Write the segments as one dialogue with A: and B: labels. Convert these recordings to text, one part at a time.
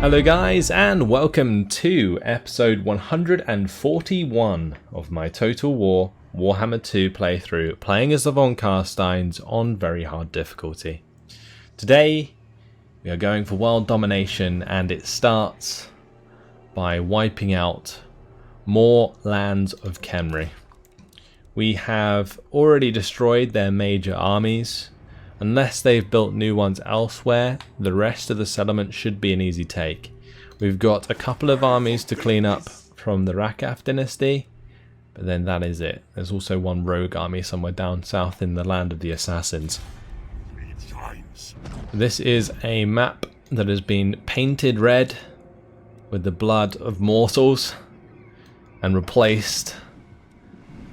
A: Hello guys, and welcome to episode 141 of my Total War Warhammer 2 playthrough, playing as the Von Carsteins on very hard difficulty. Today we are going for world domination, and it starts by wiping out more lands of Khemri. We have already destroyed their major armies. Unless they've built new ones elsewhere, the rest of the settlement should be an easy take. We've got a couple of armies to clean up from the Rakath dynasty, but then that is it. There's also one rogue army somewhere down south in the land of the assassins. This is a map that has been painted red with the blood of mortals and replaced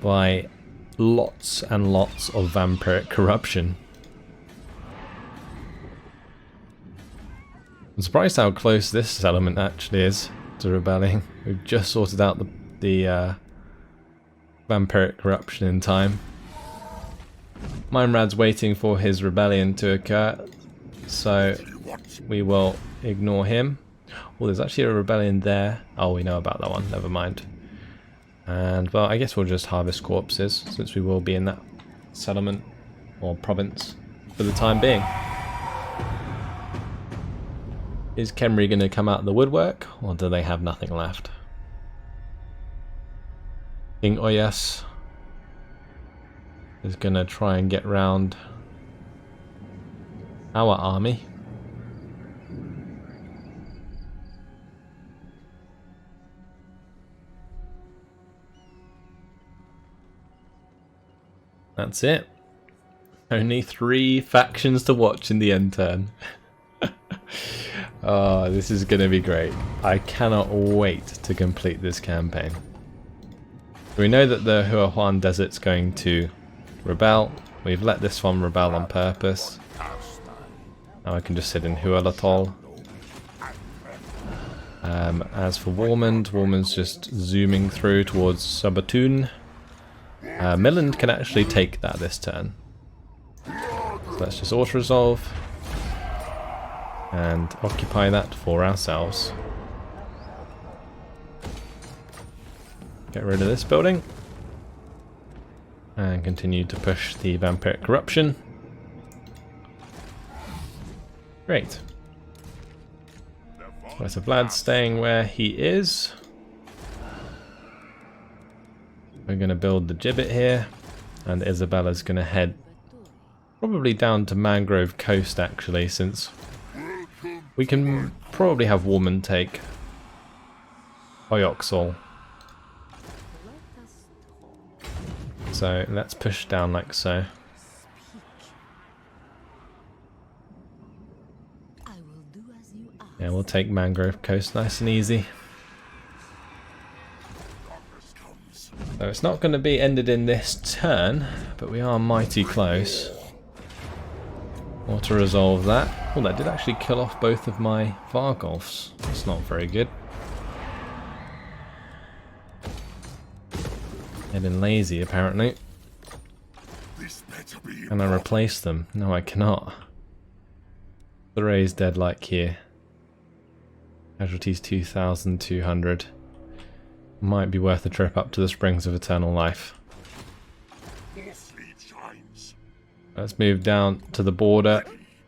A: by lots and lots of vampiric corruption. I'm surprised how close this settlement actually is to rebelling. We've just sorted out the vampiric corruption in time. Meinrad's waiting for his rebellion to occur, so we will ignore him. Well, there's actually a rebellion there. Oh, we know about that one, never mind. And, well, I guess we'll just harvest corpses, since we will be in that settlement, or province, for the time being. Is Khemri going to come out of the woodwork, or do they have nothing left? King Oyas is going to try and get round our army. That's it. Only 3 factions to watch in the end turn. Oh, this is going to be great. I cannot wait to complete this campaign. We know that the Huahuan Desert's going to rebel. We've let this one rebel on purpose. Now I can just sit in Hualatol. As for Warmund's just zooming through towards Sabatun. Milland can actually take that this turn. So let's just auto-resolve and occupy that for ourselves. Get rid of this building and continue to push the vampiric corruption. Great. So Vlad's staying where he is. We're going to build the gibbet here, and Isabella's going to head probably down to Mangrove Coast actually, since we can probably have Warmund take Oyoxol. So let's push down like so. Yeah, we'll take Mangrove Coast nice and easy. So it's not going to be ended in this turn, but we are mighty close. To resolve that. Oh, that did actually kill off both of my Vargolfs. That's not very good. They've been lazy, apparently. Can I replace them? No, I cannot. Thoray's dead like here. Casualties 2,200. Might be worth a trip up to the Springs of Eternal Life. Let's move down to the border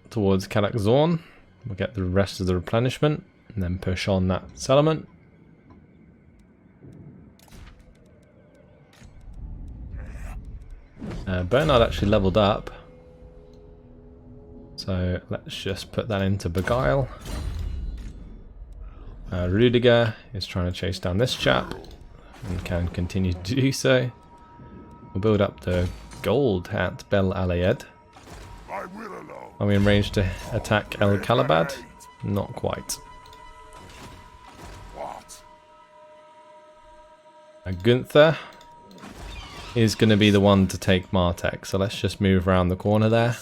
A: towards Kadak Zorn. We'll get the rest of the replenishment and then push on that settlement. Bernard actually leveled up, so let's just put that into Beguile. Rudiger is trying to chase down this chap and can continue to do so. We'll build up the gold at Bel Alayed. Are we in range to attack El Kalabad? Not quite. Gunther is going to be the one to take Martek, so let's just move around the corner there.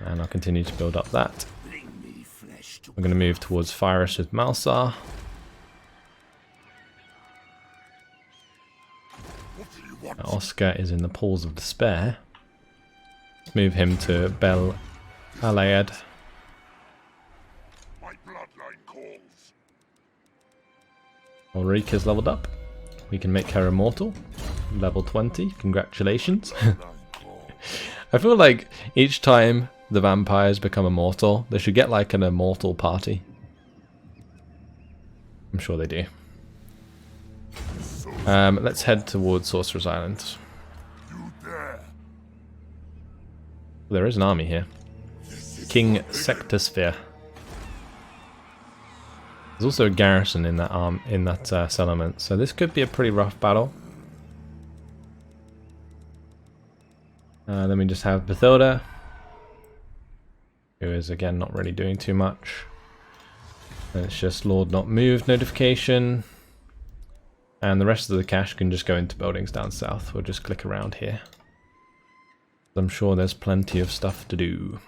A: And I'll continue to build up that. We're going to move towards Firish with Malsar. Oscar is in the Pools of Despair. Let's move him to Bel Alayed. Ulrika's leveled up. We can make her immortal. Level 20. Congratulations. I feel like each time the vampires become immortal, they should get like an immortal party. I'm sure they do. Let's head towards Sorcerer's Island. There is an army here. King Sectorsphere. There's also a garrison in that settlement, so this could be a pretty rough battle. Then we just have Bathilda, who is again not really doing too much. And it's just Lord Not Moved notification. And the rest of the cash can just go into buildings down south. We'll just click around here. I'm sure there's plenty of stuff to do.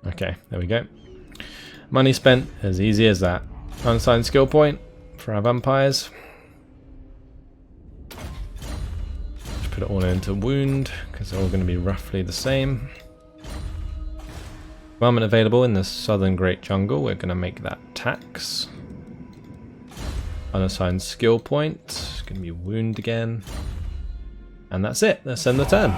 A: Okay, there we go. Money spent, as easy as that. Unassigned skill point for our vampires. Just put it all into wound, because they're all going to be roughly the same. Commandment available in the southern Great Jungle. We're going to make that tax. Unassigned skill point. It's going to be wound again. And that's it. Let's end the turn.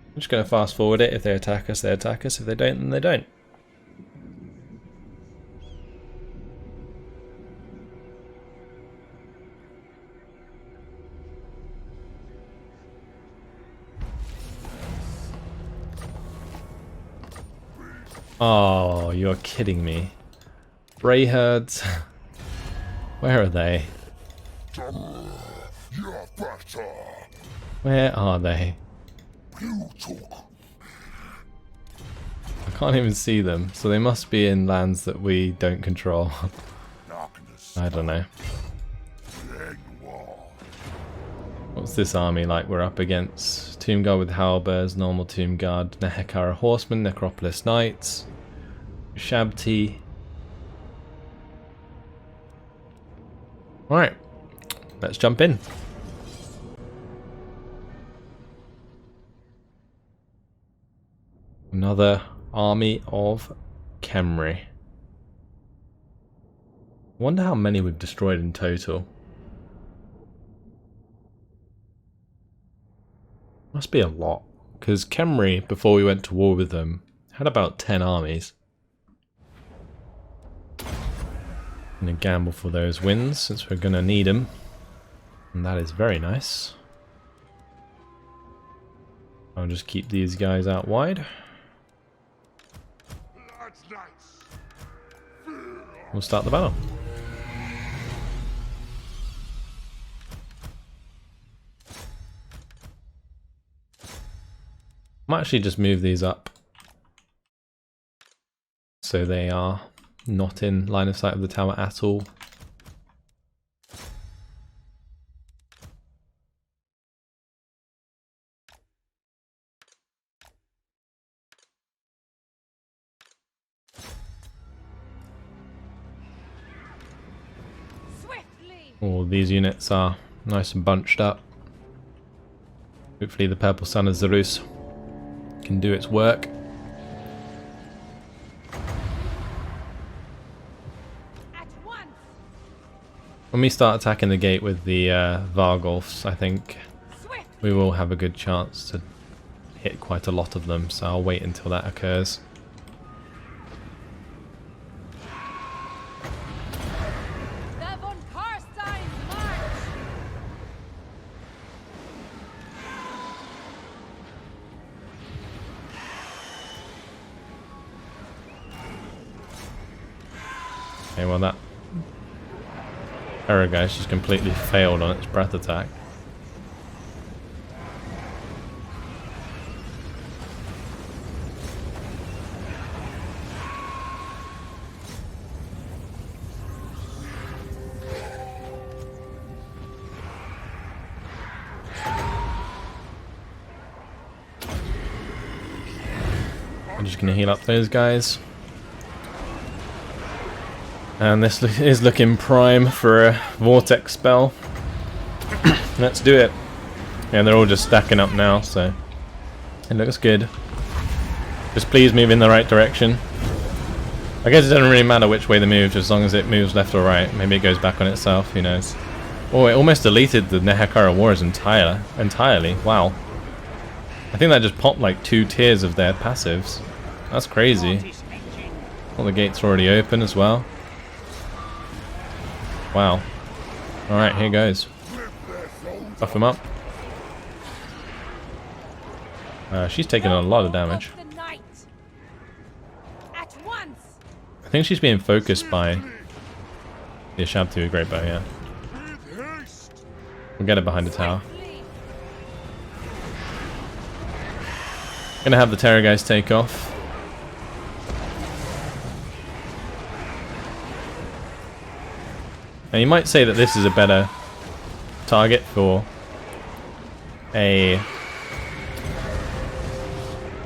A: I'm just going to fast forward it. If they attack us, they attack us. If they don't, then they don't. Oh, you're kidding me. Brayherds. Where are they? Where are they? I can't even see them, so they must be in lands that we don't control. I don't know. What's this army like we're up against? Tomb Guard with halberds, normal Tomb Guard, Nehekara Horsemen, Necropolis Knights, Shabti. Alright, let's jump in. Another army of Khemri. Wonder how many we've destroyed in total. Must be a lot, because Khemri, before we went to war with them, had about 10 armies. I'm gonna gamble for those wins, since we're gonna need them. And that is very nice. I'll just keep these guys out wide. We'll start the battle. I might actually just move these up so they are not in line of sight of the tower at all. All these units are nice and bunched up. Hopefully the Purple Sun of Zarus can do its work. When we start attacking the gate with the Vargolfs, I think we will have a good chance to hit quite a lot of them, so I'll wait until that occurs.
B: Von Carstein, march!
A: Okay, well that Aragais just completely failed on its breath attack. I'm just going to heal up those guys. And this is looking prime for a vortex spell. Let's do it. Yeah, they're all just stacking up now, so it looks good. Just please move in the right direction. I guess it doesn't really matter which way they move, as long as it moves left or right. Maybe it goes back on itself, who knows. Oh, it almost deleted the Nehekara Wars entirely. Wow. I think that just popped like 2 tiers of their passives. That's crazy. All the gates are already open as well. Wow. Alright, here goes. Buff him up. She's taking a lot of damage. I think she's being focused by the Shabtu Great Bow, yeah. We'll get it behind the tower. Gonna have the Terror guys take off. And you might say that this is a better target for a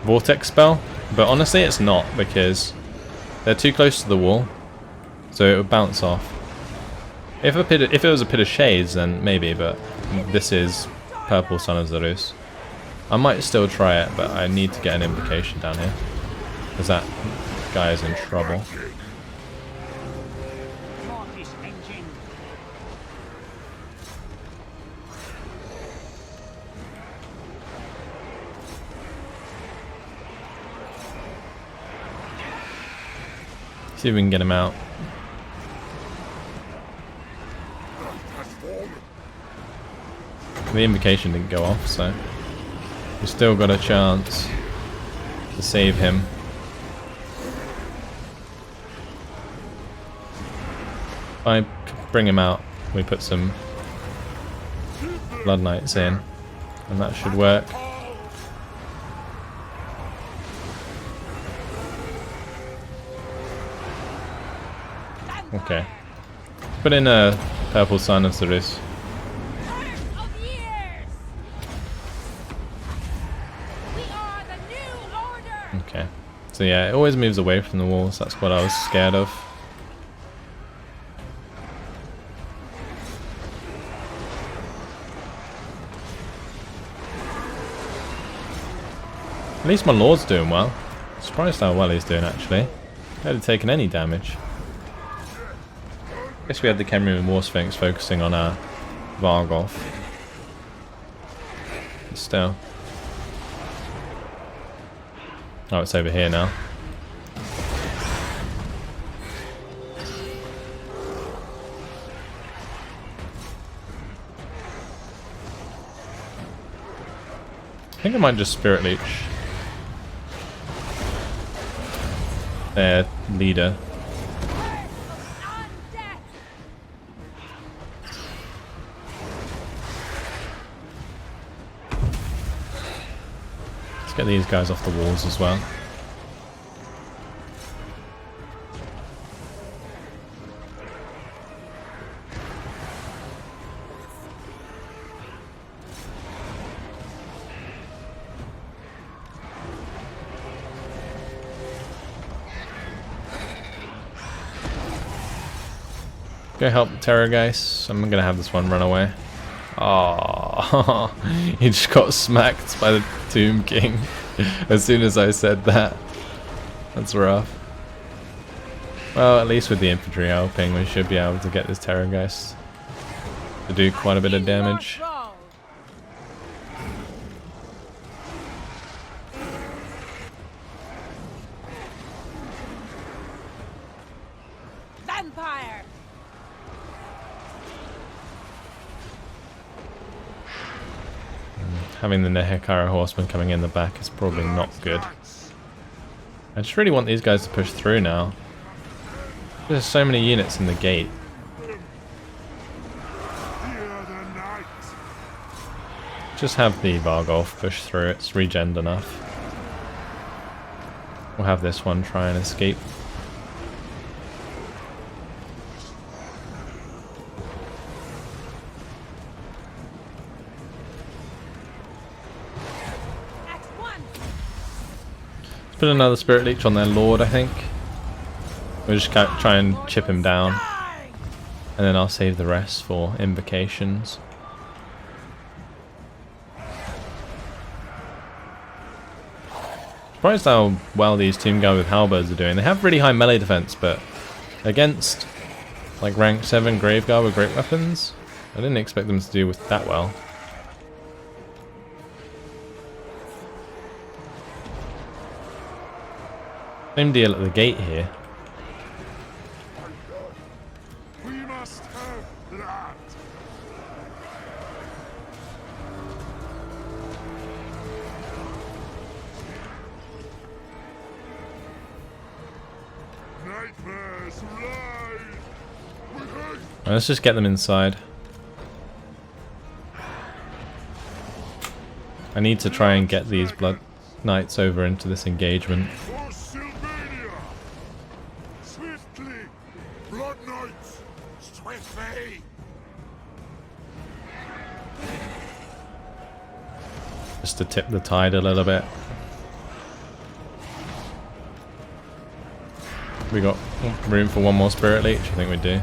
A: vortex spell, but honestly it's not, because they're too close to the wall, so it would bounce off. If it was a Pit of Shades, then maybe, but this is Purple Son of Zarus. I might still try it, but I need to get an invocation down here, because that guy is in trouble. See if we can get him out. The invocation didn't go off, so we've still got a chance to save him. If I bring him out, we put some Blood Knights in, and that should work. Okay. Put in a Purple Son of Zarus. Okay. So yeah, it always moves away from the walls. That's what I was scared of. At least my Lord's doing well. Surprised how well he's doing, actually. He hadn't taken any damage. Guess we had the Khemrian War Sphinx focusing on our Vargolf. But still. Oh, it's over here now. I think I might just Spirit Leech their leader. Let's get these guys off the walls as well. Go help the Terror guys. I'm gonna have this one run away. Oh, he just got smacked by the Tomb King as soon as I said that. That's rough. Well, at least with the infantry helping, we should be able to get this Terror guys to do quite a bit of damage.
B: Vampire.
A: Having the Nehekara horsemen coming in the back is probably not good. I just really want these guys to push through now. There's so many units in the gate. Just have the Vargolf push through, it's regened enough. We'll have this one try and escape. Put another Spirit Leech on their Lord, I think. We'll just try and chip him down. And then I'll save the rest for invocations. Surprised how well these Tomb Guard with halberds are doing. They have really high melee defense, but against like rank 7 Graveguard with great weapons, I didn't expect them to do with that well. Same deal at the gate here.
C: We must have that. Nightmares ride. With haste.
A: Let's just get them inside. I need to try and get these Blood Knights over into this engagement.
C: For Sylvania. Swiftly. Blood Knights. Swiftly.
A: Just to tip the tide a little bit. We got room for one more Spirit Leech? I think we do.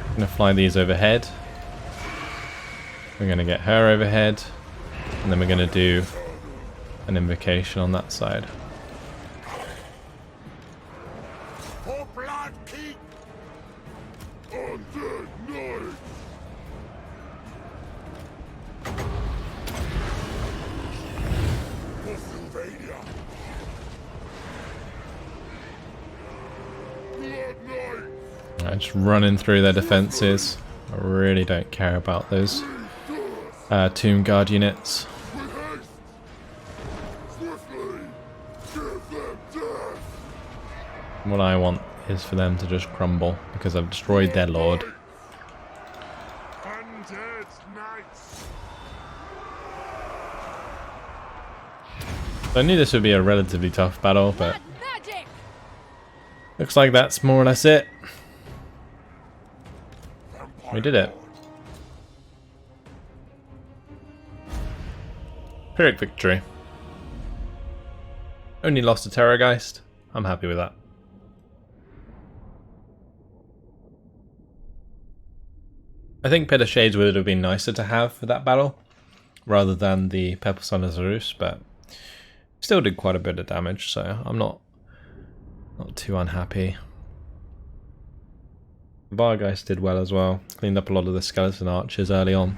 A: I'm gonna fly these overhead. We're gonna get her overhead. And then we're gonna do an invocation on that side.
C: For Blood King. Undead Knight. For Sylvania. Blood Knight.
A: Alright, just running through their defenses. I really don't care about those Tomb Guard units.
C: With haste. Swiftly. Give them death.
A: What I want is for them to just crumble because I've destroyed their lord.
C: Undead Knights.
A: So I knew this would be a relatively tough battle, but
B: Blood magic!
A: looks like that's more or less it. We did it. Pyrrhic victory. Only lost to Terrorgeist. I'm happy with that. I think Pit of Shades would have been nicer to have for that battle, rather than the Purple Sun of Zarus, but still did quite a bit of damage, so I'm not too unhappy. The Bargeist did well as well, cleaned up a lot of the skeleton archers early on.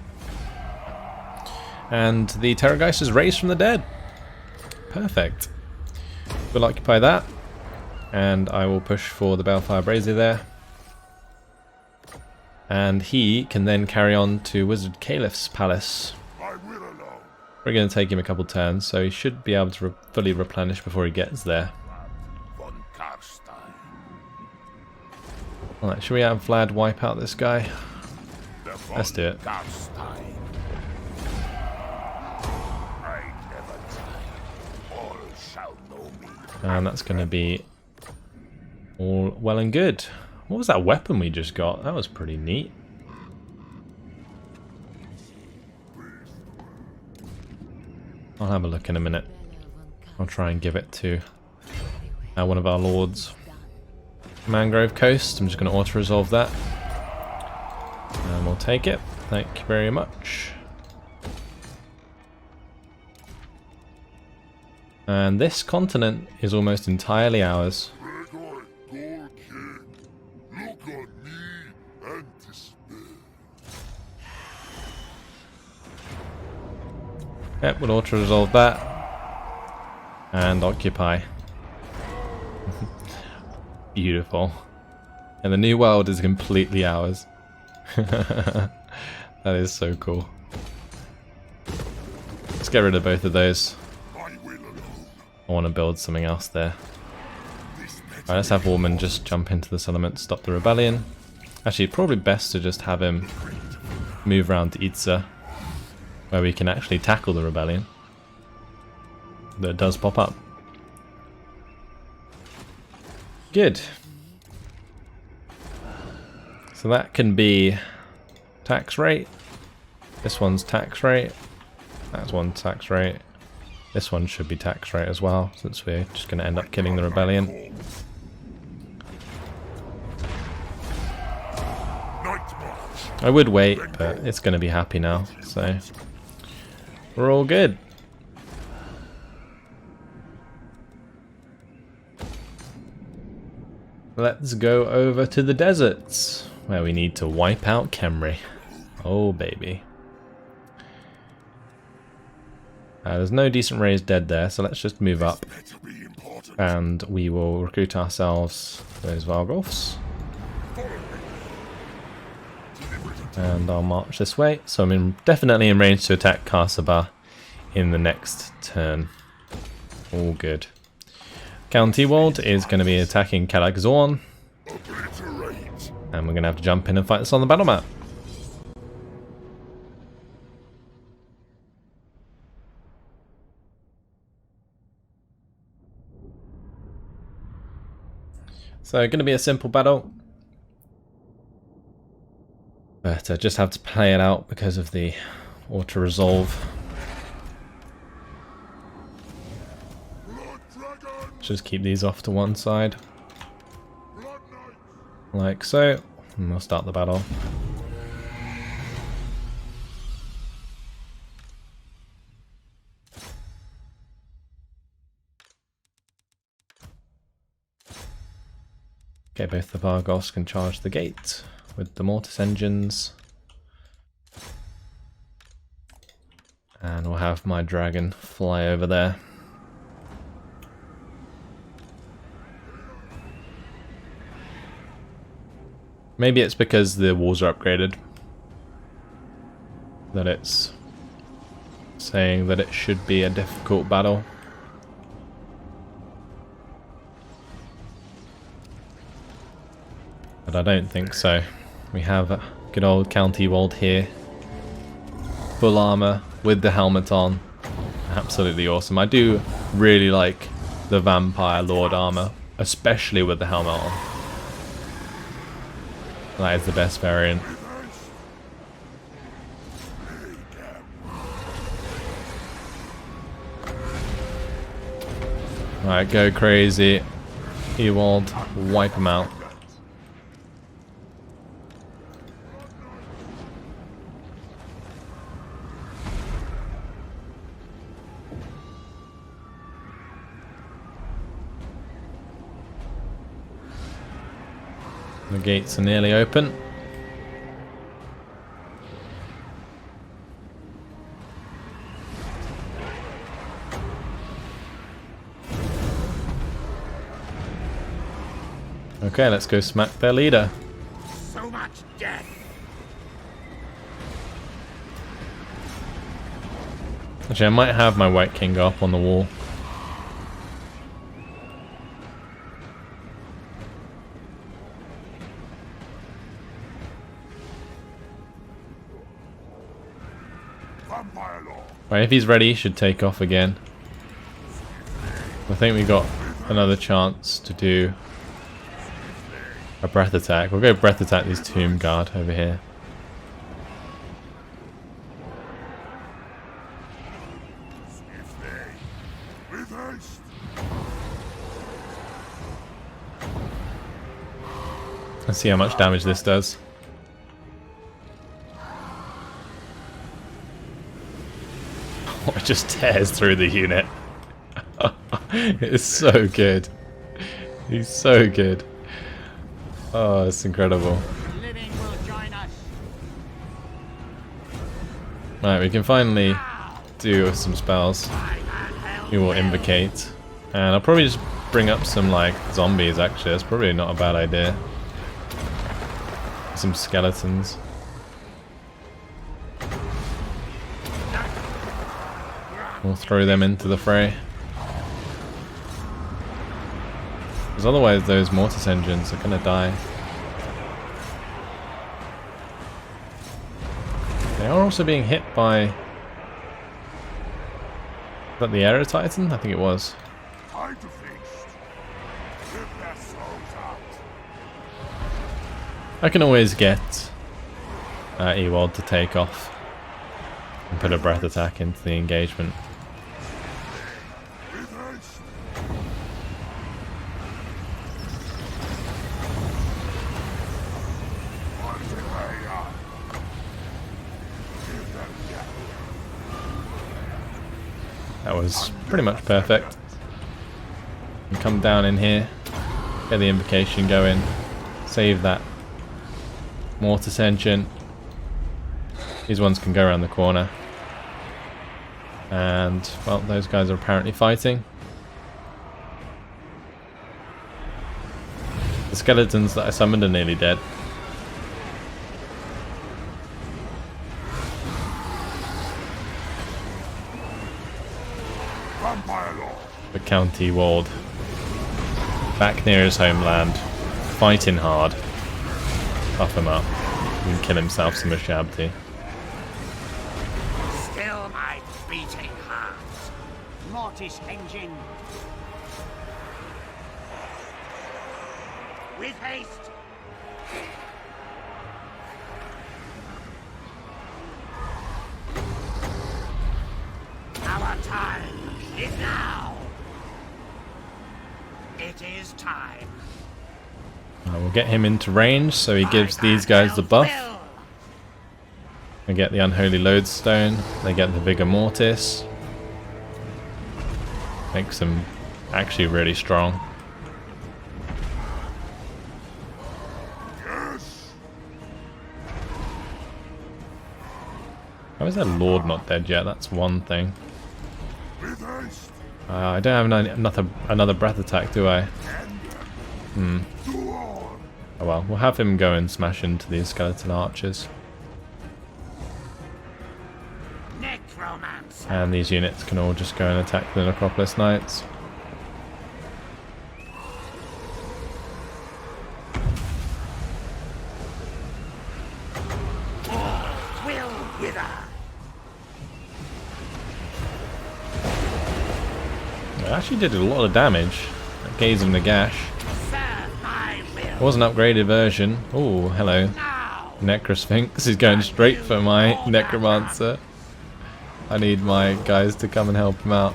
A: And the Terrorgeist is raised from the dead. Perfect. We'll occupy that, and I will push for the Balefire Brazier there. And he can then carry on to Wizard Caliph's palace.
C: I will alone.
A: We're going to take him a couple turns, so he should be able to fully replenish before he gets there.
C: Von Carstein.
A: Alright, should we have Vlad wipe out this guy?
C: The Von
A: Let's do it.
C: Carstein. I never die. All shall know me.
A: And that's going to be all well and good. What was that weapon we just got? That was pretty neat. I'll have a look in a minute. I'll try and give it to one of our lords. Mangrove Coast. I'm just going to auto-resolve that. And we'll take it. Thank you very much. And this continent is almost entirely ours.
C: Look on me and despair.
A: Yep, we'll auto-resolve that. And occupy. Beautiful. And the new world is completely ours. That is so cool. Let's get rid of both of those.
C: I will alone.
A: I want to build something else there. Alright, let's have Warman just jump into the settlement to stop the rebellion. Actually, probably best to just have him move around to Itza, where we can actually tackle the rebellion that does pop up. Good. So that can be tax rate. This one's tax rate. That's one tax rate. This one should be tax rate as well, since we're just going to end up killing the rebellion. I would wait, but it's going to be happy now, so we're all good. Let's go over to the deserts, where we need to wipe out Khemri. Oh baby. There's no decent raised dead there, so let's just move up. And we will recruit ourselves those Vargolfs. And I'll march this way. So I'm definitely in range to attack Karsabar in the next turn. All good. County Wald is going to be attacking Kalag Zorn. And we're going to have to jump in and fight this on the battle map. So going to be a simple battle. But I just have to play it out because of the auto-resolve. Just keep these off to one side. Like so. And we'll start the battle. Okay, both the Vargos can charge the gate with the mortis engines. And we'll have my dragon fly over there. Maybe it's because the walls are upgraded that it's saying that it should be a difficult battle. But I don't think so. We have a good old County Wald here. Full armor with the helmet on. Absolutely awesome. I do really like the Vampire Lord armor, especially with the helmet on. That is the best variant. Alright, go crazy. Ewald, wipe him out. The gates are nearly open. Okay, let's go smack their leader.
C: So much death.
A: Actually, I might have my White King go up on the wall. Right, if he's ready, he should take off again. I think we got another chance to do a breath attack. We'll go breath attack these Tomb Guard over here. Let's see how much damage this does. It just tears through the unit. It's so good. He's so good. Oh, it's incredible. Right, we can finally do some spells. We will invocate. And I'll probably just bring up some like zombies actually. That's probably not a bad idea. Some skeletons. We'll throw them into the fray. Because otherwise those mortis engines are going to die. They are also being hit by... Is that the Aero Titan? I think it was. I can always get Ewald to take off and put a breath attack into the engagement. That was pretty much perfect. And come down in here, get the invocation going, save that mortar tension. These ones can go around the corner. And, well, those guys are apparently fighting. The skeletons that I summoned are nearly dead. The county ward. Back near his homeland. Fighting hard. Buff him up. He can kill himself some Shabti.
D: Still my beating heart. Mortis engine. With haste. Our time is now. It is time.
A: We'll get him into range so he gives these guys the buff. I get the Unholy Lodestone, they get the Vigor Mortis. Makes them actually really strong. How is that Lord not dead yet? That's one thing. I don't have another breath attack, do I? Oh well, we'll have him go and smash into these skeleton archers. And these units can all just go and attack the Necropolis Knights. It actually did a lot of damage. That gave him the gash. It was an upgraded version. Oh, hello. Necrosphinx is going straight for my Necromancer. I need my guys to come and help him out.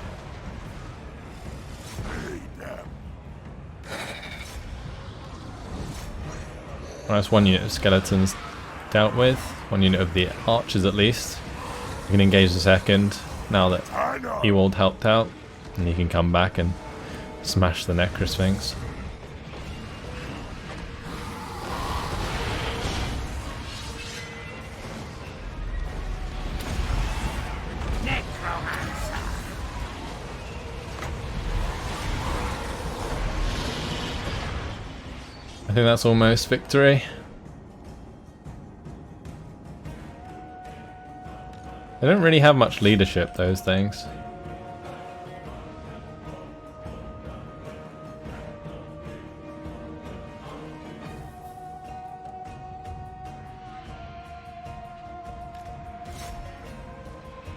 A: Well, that's one unit of skeletons dealt with. One unit of the archers at least. You can engage the second now that Ewald helped out. And you can come back and smash the Necrosphinx. I think that's almost victory. They don't really have much leadership, those things.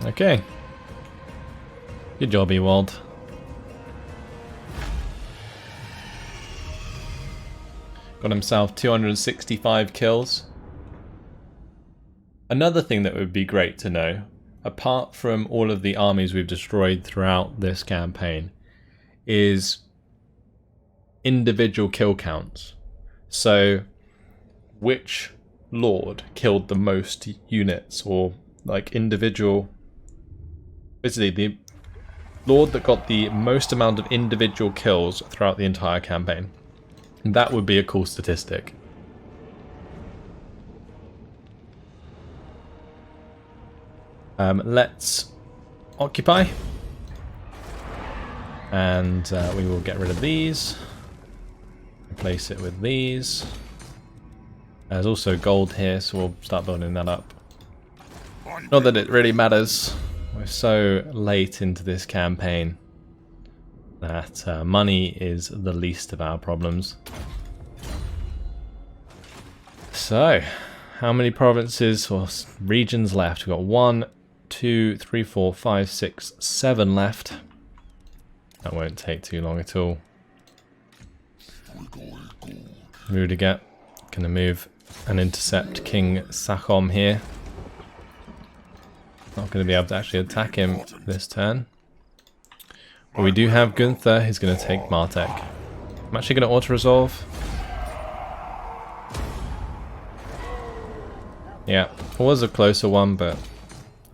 A: Okay. Good job, Ewald. Got himself 265 kills. Another thing that would be great to know, apart from all of the armies we've destroyed throughout this campaign, is individual kill counts. So, which lord killed the most units, or like individual... Basically, the lord that got the most amount of individual kills throughout the entire campaign. That would be a cool statistic. Let's occupy. And we will get rid of these. Replace it with these. There's also gold here, so we'll start building that up. Not that it really matters. We're so late into this campaign that money is the least of our problems. So, how many provinces or regions left? We've got 1, 2, 3, 4, 5, 6, 7 left. That won't take too long at all. Rudiger gonna move and intercept King Sachom here. Not going to be able to actually attack him this turn. But we do have Gunther, who's going to take Martek. I'm actually going to auto-resolve. Yeah, it was a closer one, but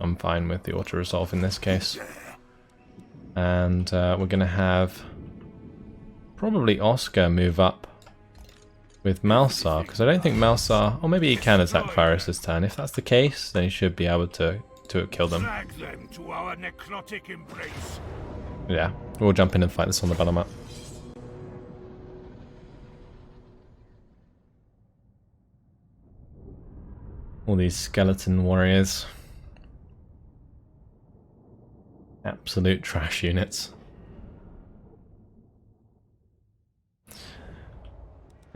A: I'm fine with the auto-resolve in this case. And we're going to have probably Oscar move up with Malsar, because I don't think Malsar, or maybe he can attack Pyrrhus this turn. If that's the case, then he should be able to kill them.
C: Drag them to our necrotic embrace.
A: Yeah, we'll jump in and fight this on the battle map. All these skeleton warriors. Absolute trash units.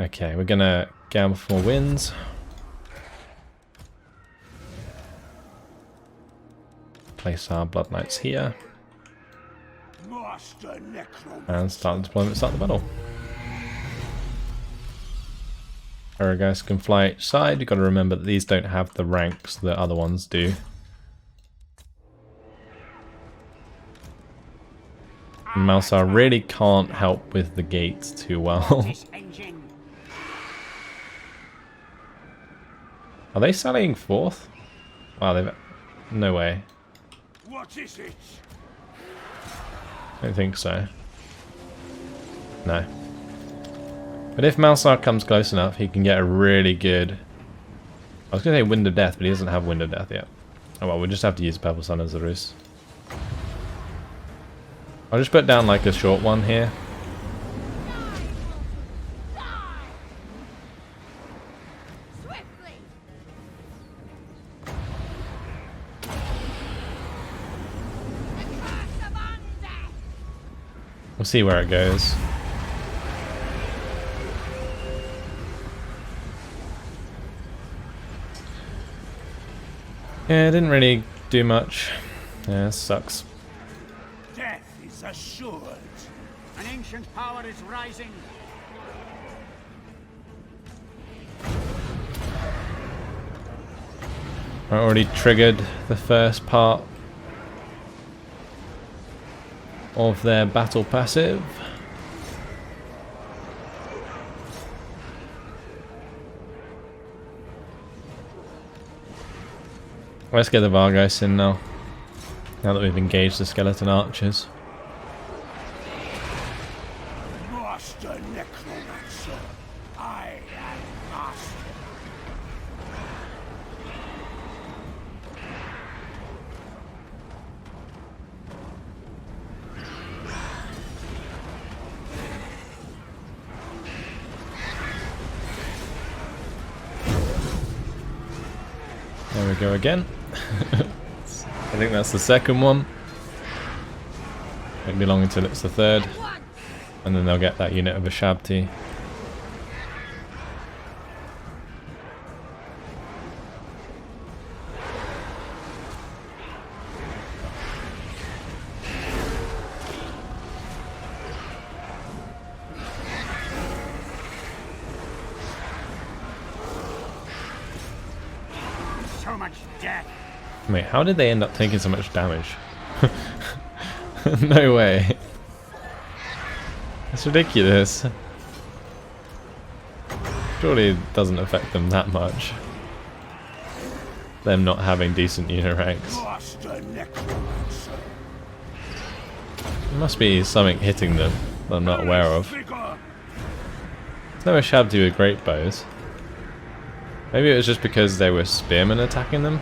A: Okay, we're gonna gamble for wins. Place our Blood Knights here.
C: Master Necromancer.
A: And start the deployment, start the battle. Guys can fly each side. You've got to remember that these don't have the ranks that other ones do. And Malsar really can't help with the gates too well. Are they sallying forth? Wow, they've... no way.
C: What is it?
A: I don't think so. No. But if Malsar comes close enough, he can get a really good... I was going to say Wind of Death, but he doesn't have Wind of Death yet. Oh well, we'll just have to use Purple Sun as the ruse. I'll just put down like a short one here. We'll see where it goes. Yeah, it didn't really do much. Yeah, it sucks.
C: Death is assured.
D: An ancient power is rising.
A: I already triggered the first part of their battle passive. Let's get the Vargas in now. Now that we've engaged the skeleton archers.
C: Master Necromancer. I am master.
A: There we go again. I think that's the second one. Won't be long until it's the third. And then they'll get that unit of a Shabti.
D: So much death.
A: Wait, how did they end up taking so much damage? No way. That's ridiculous. Surely it doesn't affect them that much. Them not having decent unit ranks.
C: Master Necromancer.
A: There must be something hitting them that I'm not aware of.
C: Vigor.
A: There's no Shabti with great bows. Maybe it was just because they were spearmen attacking them?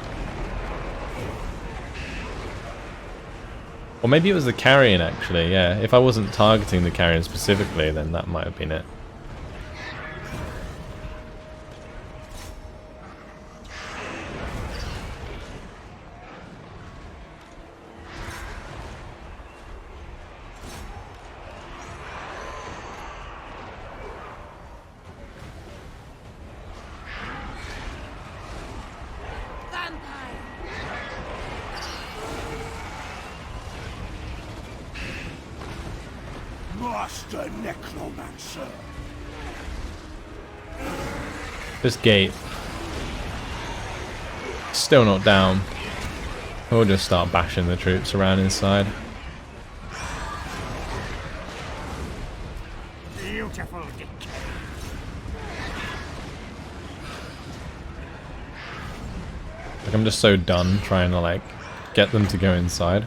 A: Or maybe it was the carrion actually, yeah. If I wasn't targeting the carrion specifically, then that might have been it.
C: Master Necromancer.
A: This gate. Still not down. We'll just start bashing the troops around inside.
D: Beautiful decay.
A: Like I'm just so done trying to like get them to go inside.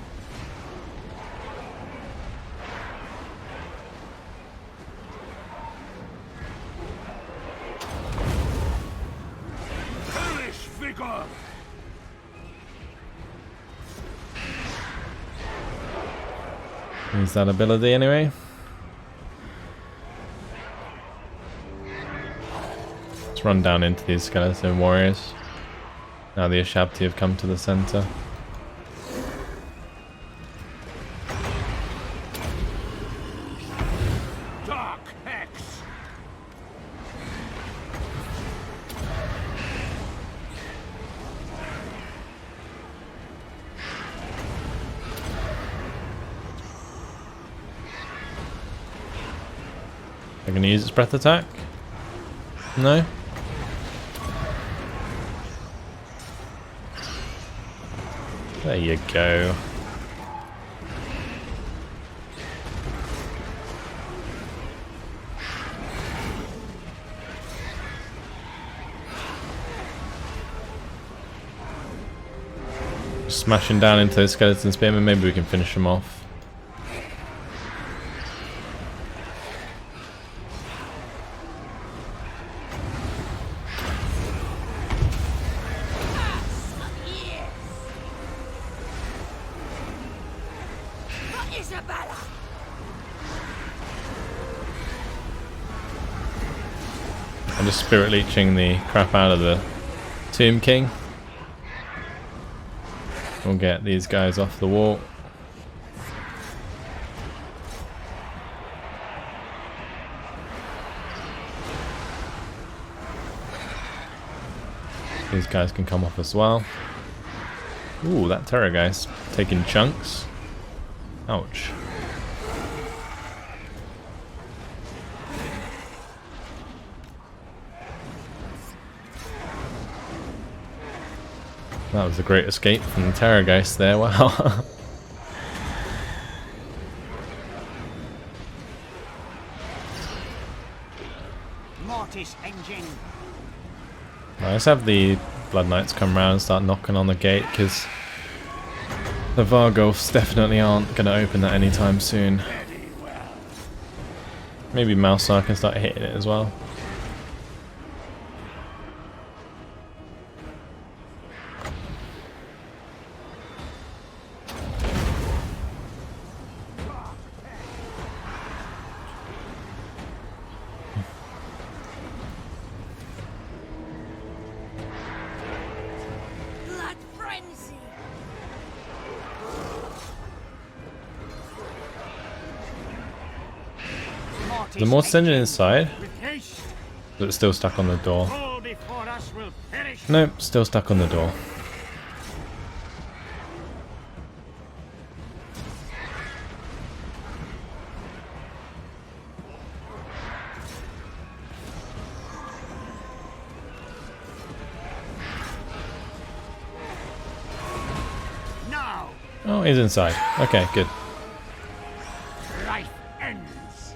C: vigor!
A: Use that ability anyway. Let's run down into these skeleton warriors. Now the Ashabti have come to the center.
C: Dark Hex!
A: They're gonna use its breath attack? No? There you go. Smashing down into those skeleton spearmen, maybe we can finish them off.
B: Isabella!
A: I'm just spirit leeching the crap out of the Tomb King. We'll get these guys off the wall. These guys can come off as well. Ooh, that terror guy's taking chunks. Ouch. That was a great escape from the Terrorgeist there, wow.
D: Mortis engine.
A: Let's have the Blood Knights come round and start knocking on the gate, because the Vargulfs definitely aren't going to open that anytime soon. Maybe Mousar can start hitting it as well.
B: Blood frenzy!
D: Mortis
A: The more sending
D: engine.
A: inside,
C: With haste!
A: but it's still stuck on the door.
C: All before us will perish!
A: Nope, still stuck on the door.
D: Now,
A: Oh, he's inside. Okay, good.
C: Life ends!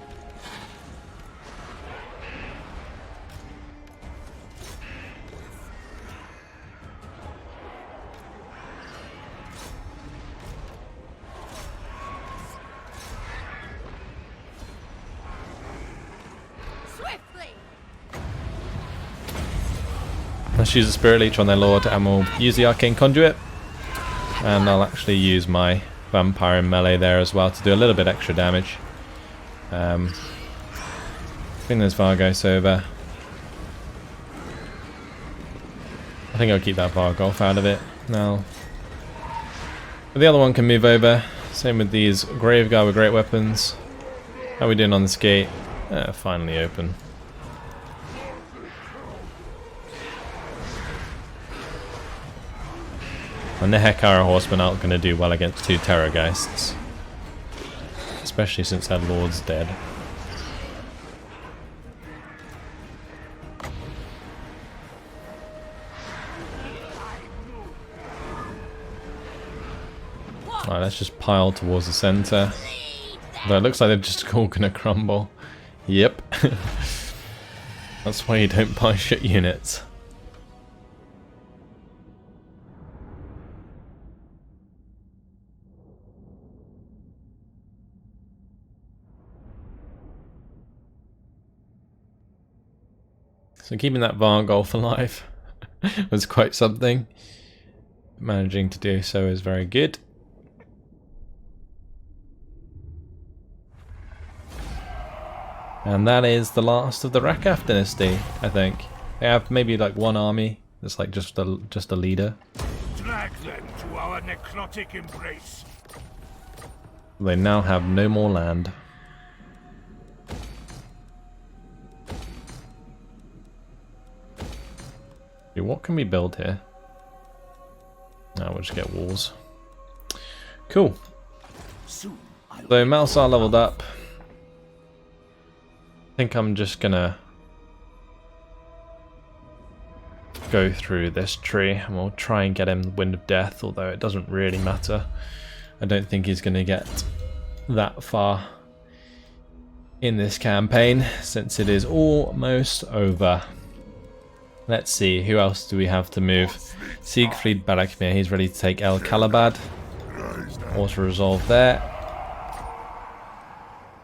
B: Swiftly!
A: Let's use a Spirit Leech on their Lord, and we'll use the Arcane Conduit. And I'll actually use my Vampire in melee there as well to do a little bit extra damage. Bring those Vargos over. I think I'll keep that Vargolf out of it now. But the other one can move over. Same with these Graveguard with great weapons. How are we doing on this gate? Finally open. And the Hekara Horsemen aren't going to do well against two Terrorgeists. Especially since our Lord's dead. Right, let's just pile towards the centre. But it looks like they're just all going to crumble. Yep. That's why you don't buy shit units. So keeping that Vargolf alive. was quite something. Managing to do so is very good. And that is the last of the Rakaf dynasty, I think. They have maybe like one army that's like just a leader.
C: Drag them to our necrotic embrace.
A: They now have no more land. Okay, what can we build here? No, we'll just get walls. Cool. So Malsar leveled up. I think I'm just gonna go through this tree and we'll try and get him the Wind of Death, although it doesn't really matter. I don't think he's gonna get that far in this campaign since it is almost over. Let's see, who else do we have to move? Siegfried Barakmir, he's ready to take El Kalabad. Auto resolve there.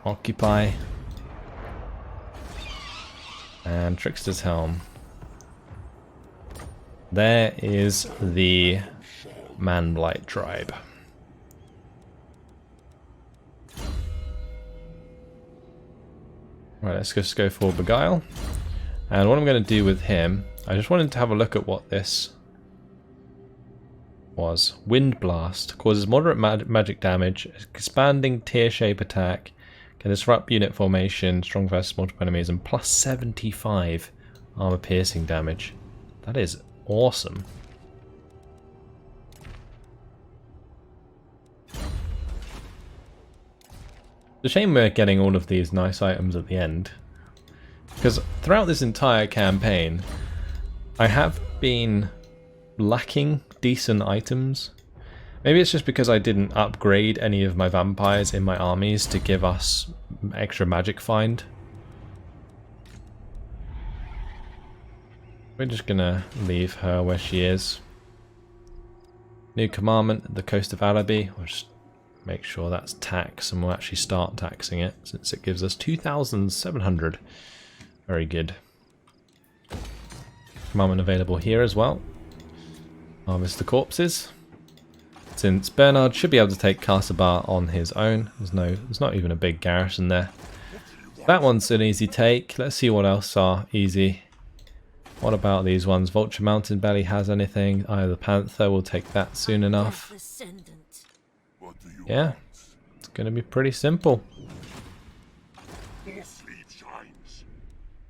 A: Occupy. And Trickster's Helm. There is the Man-Blight tribe. Right, let's just go for Beguile. And what I'm going to do with him, I just wanted to have a look at what this was. Wind Blast causes moderate magic damage, expanding tear shape attack, can disrupt unit formation, strong versus multiple enemies, and plus 75 armor piercing damage. That is awesome. It's a shame we're getting all of these nice items at the end, because throughout this entire campaign I have been lacking decent items. Maybe it's just because I didn't upgrade any of my vampires in my armies to give us extra magic find. We're just gonna leave her where she is. New commandment, the coast of Araby. We'll just make sure that's tax and we'll actually start taxing it since it gives us 2,700. Very good. Commandment available here as well. Harvest the corpses. Since Bernard should be able to take Karsabar on his own. There's not even a big garrison there. That one's an easy take. Let's see what else are easy. What about these ones? Vulture Mountain barely has anything. Eye of the Panther, will take that soon enough. Yeah, it's going to be pretty simple.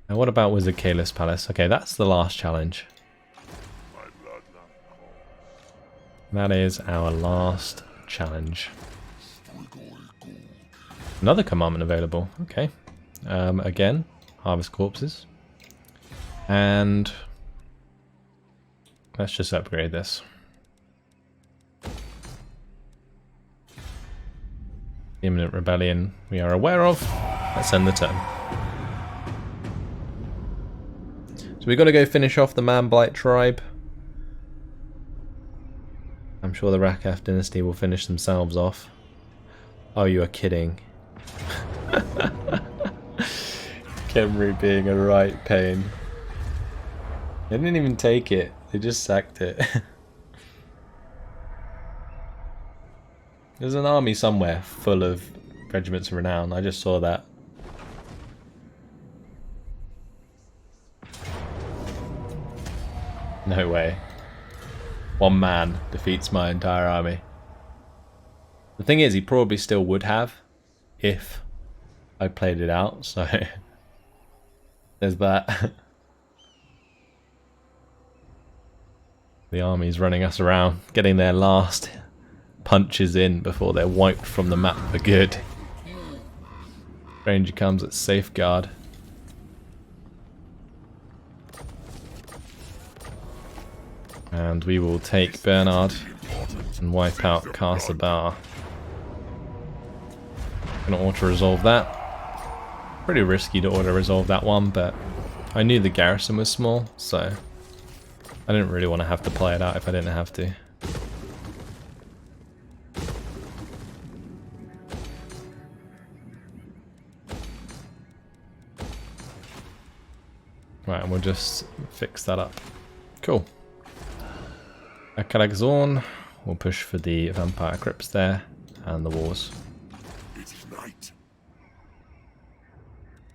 A: And what about Wizard Kalis Palace? Okay, that's the last challenge. That is our last challenge. Another commandment available. Okay. Again, harvest corpses. And let's just upgrade this. Imminent rebellion we are aware of. Let's end the turn. So we've got to go finish off the Man-Blight tribe. I'm sure the Rakaf dynasty will finish themselves off. Oh, you are kidding. Khemri being a right pain. They didn't even take it, they just sacked it. There's an army somewhere full of regiments of renown, I just saw that. No way. One man defeats my entire army. The thing is, he probably still would have if I played it out, so there's that. The army's running us around, getting their last punches in before they're wiped from the map for good. Ranger comes at safeguard. And we will take Bernard and wipe out Karsabar. Gonna auto-resolve that. Pretty risky to auto-resolve that one, but I knew the garrison was small, so I didn't really want to have to play it out if I didn't have to. Right, and we'll just fix that up. Cool. Akalagzorn will push for the vampire crypts there and the wars.
C: It is night.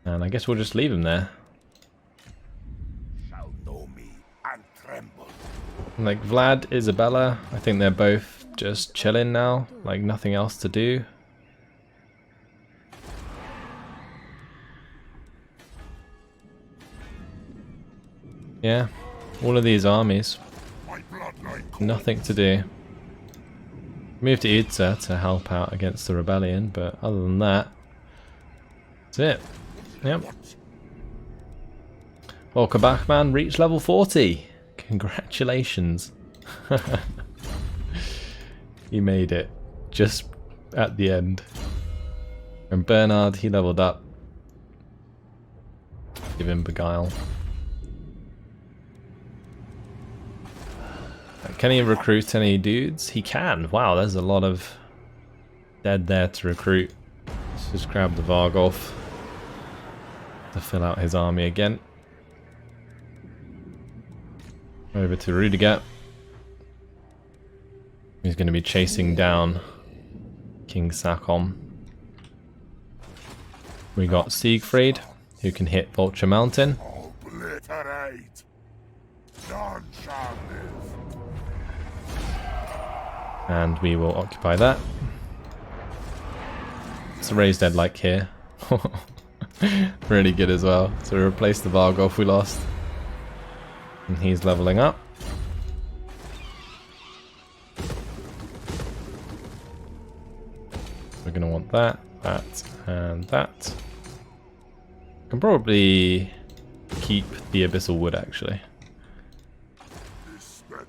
A: And I guess we'll just leave him there.
C: Shall know me and tremble.
A: Like Vlad, Isabella, I think they're both just chilling now, like nothing else to do. Yeah, all of these armies,
C: My bloodline calls.
A: nothing to do. Move to Idza to help out against the rebellion, but other than that, that's it. Yep. Well, Kabachman reached level 40. Congratulations. He made it just at the end. And Bernard, he leveled up. Give him Beguile. Can he recruit any dudes? He can. Wow, there's a lot of dead there to recruit. Let's just grab the Vargolf to fill out his army again. Over to Rudiger. He's going to be chasing down King Sakon. We got Siegfried, who can hit Vulture Mountain.
C: Obliterate. None shall live.
A: And we will occupy that. It's a raised dead like here. Really good as well. So we replaced the Vargolf we lost. And he's leveling up. We're going to want that, that, and that. Can probably keep the Abyssal Wood actually.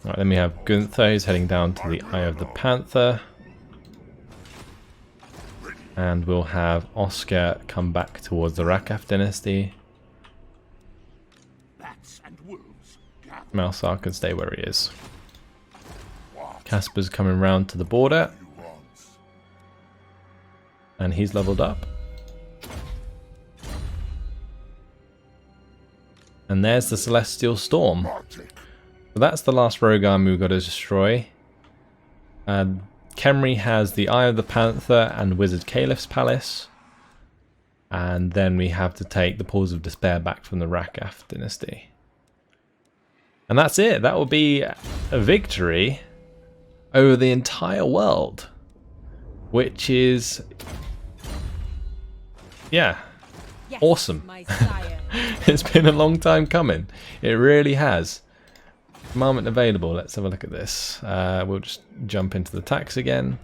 A: Alright, then we have Gunther, who's heading down to the Eye of the Panther. And we'll have Oscar come back towards the Rakaf dynasty.
C: Bats and wolves gather.
A: Malsar can stay where he is. Casper's coming round to the border.
C: You want.
A: And he's leveled up. And there's the Celestial Storm.
C: Magic.
A: So that's the last rogue army we've got to destroy. Khemri has the Eye of the Panther and Wizard Caliph's Palace. And then we have to take the Pools of Despair back from the Rakaf dynasty. And that's it. That will be a victory over the entire world. Which is... yeah.
B: Yes,
A: Awesome.
B: my sire.
A: It's been a long time coming. It really has. Moment available. Let's have a look at this. We'll just jump into the tax again.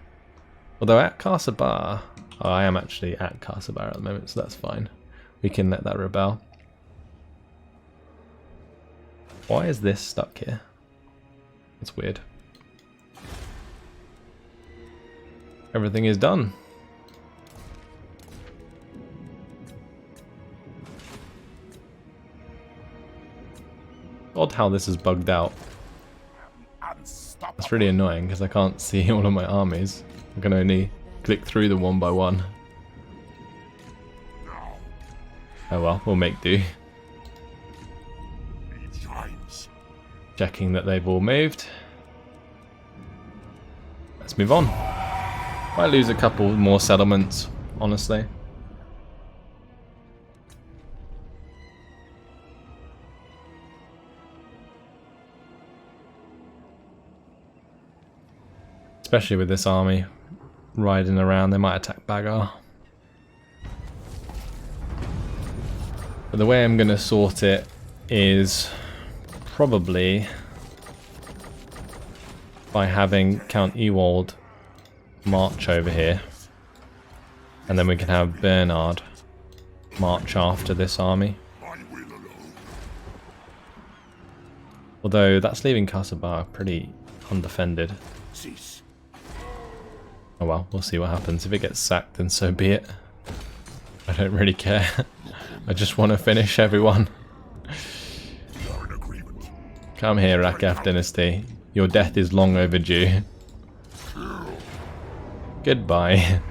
A: Although at Karsabar... oh, I am actually at Karsabar at the moment, so that's fine. We can let that rebel. Why is this stuck here? That's weird. Everything is done. Odd how this is bugged out.
C: Unstoppable.
A: That's really annoying because I can't see all of my armies. I can only click through them one by one. Oh well, we'll make do.
C: Times.
A: Checking that they've all moved. Let's move on. Might lose a couple more settlements, honestly. Especially with this army riding around, they might attack Bagar. But the way I'm going to sort it is probably by having Count Ewald march over here. And then we can have Bernard march after this army.
C: My will alone.
A: Although that's leaving Karsabar pretty undefended.
C: Cease.
A: Oh well, we'll see what happens. If it gets sacked, then so be it. I don't really care. I just want to finish everyone.
C: We are in agreement.
A: Come here, Rakaf Dynasty. Your death is long overdue. Goodbye.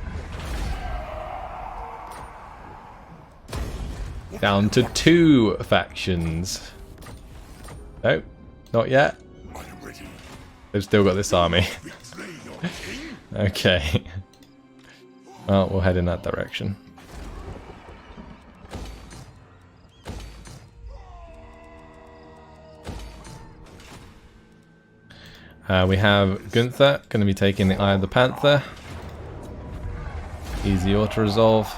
A: Down to 2 factions. Nope, not yet.
C: I am ready.
A: They've still got this army. Okay. Well, we'll head in that direction. We have Gunther going to be taking the Eye of the Panther. Easy auto-resolve.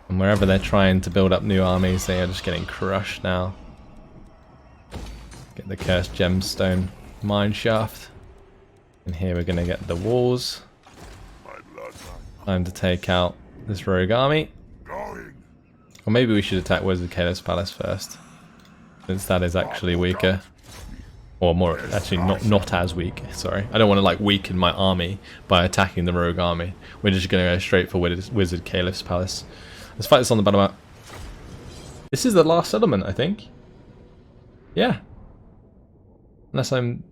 A: And wherever they're trying to build up new armies, they are just getting crushed now. Get the Cursed Gemstone Mine Shaft. And here we're going to get the walls. Time to take out this rogue army. Or maybe we should attack Wizard Caelif's Palace first, since that is actually weaker. Or more, actually not as weak, sorry. I don't want to like weaken my army by attacking the rogue army. We're just going to go straight for Wizard Caelif's Palace. Let's fight this on the battle map. This is the last settlement, I think. Yeah. Unless I'm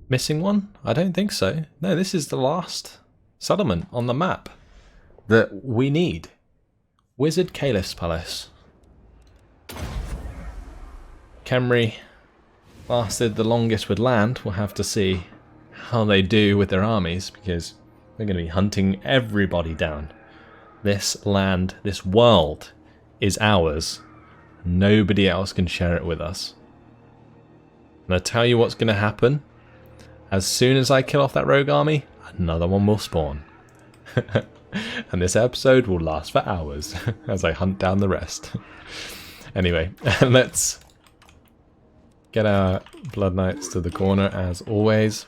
A: missing one? I don't think so. No, this is the last settlement on the map that we need. Wizard Caelif's Palace. Khemri lasted the longest with land. We'll have to see how they do with their armies, because they're going to be hunting everybody down. This land, this world is ours. Nobody else can share it with us. And I tell you what's going to happen. As soon as I kill off that rogue army, another one will spawn. And this episode will last for hours as I hunt down the rest. Anyway, let's get our Blood Knights to the corner as always.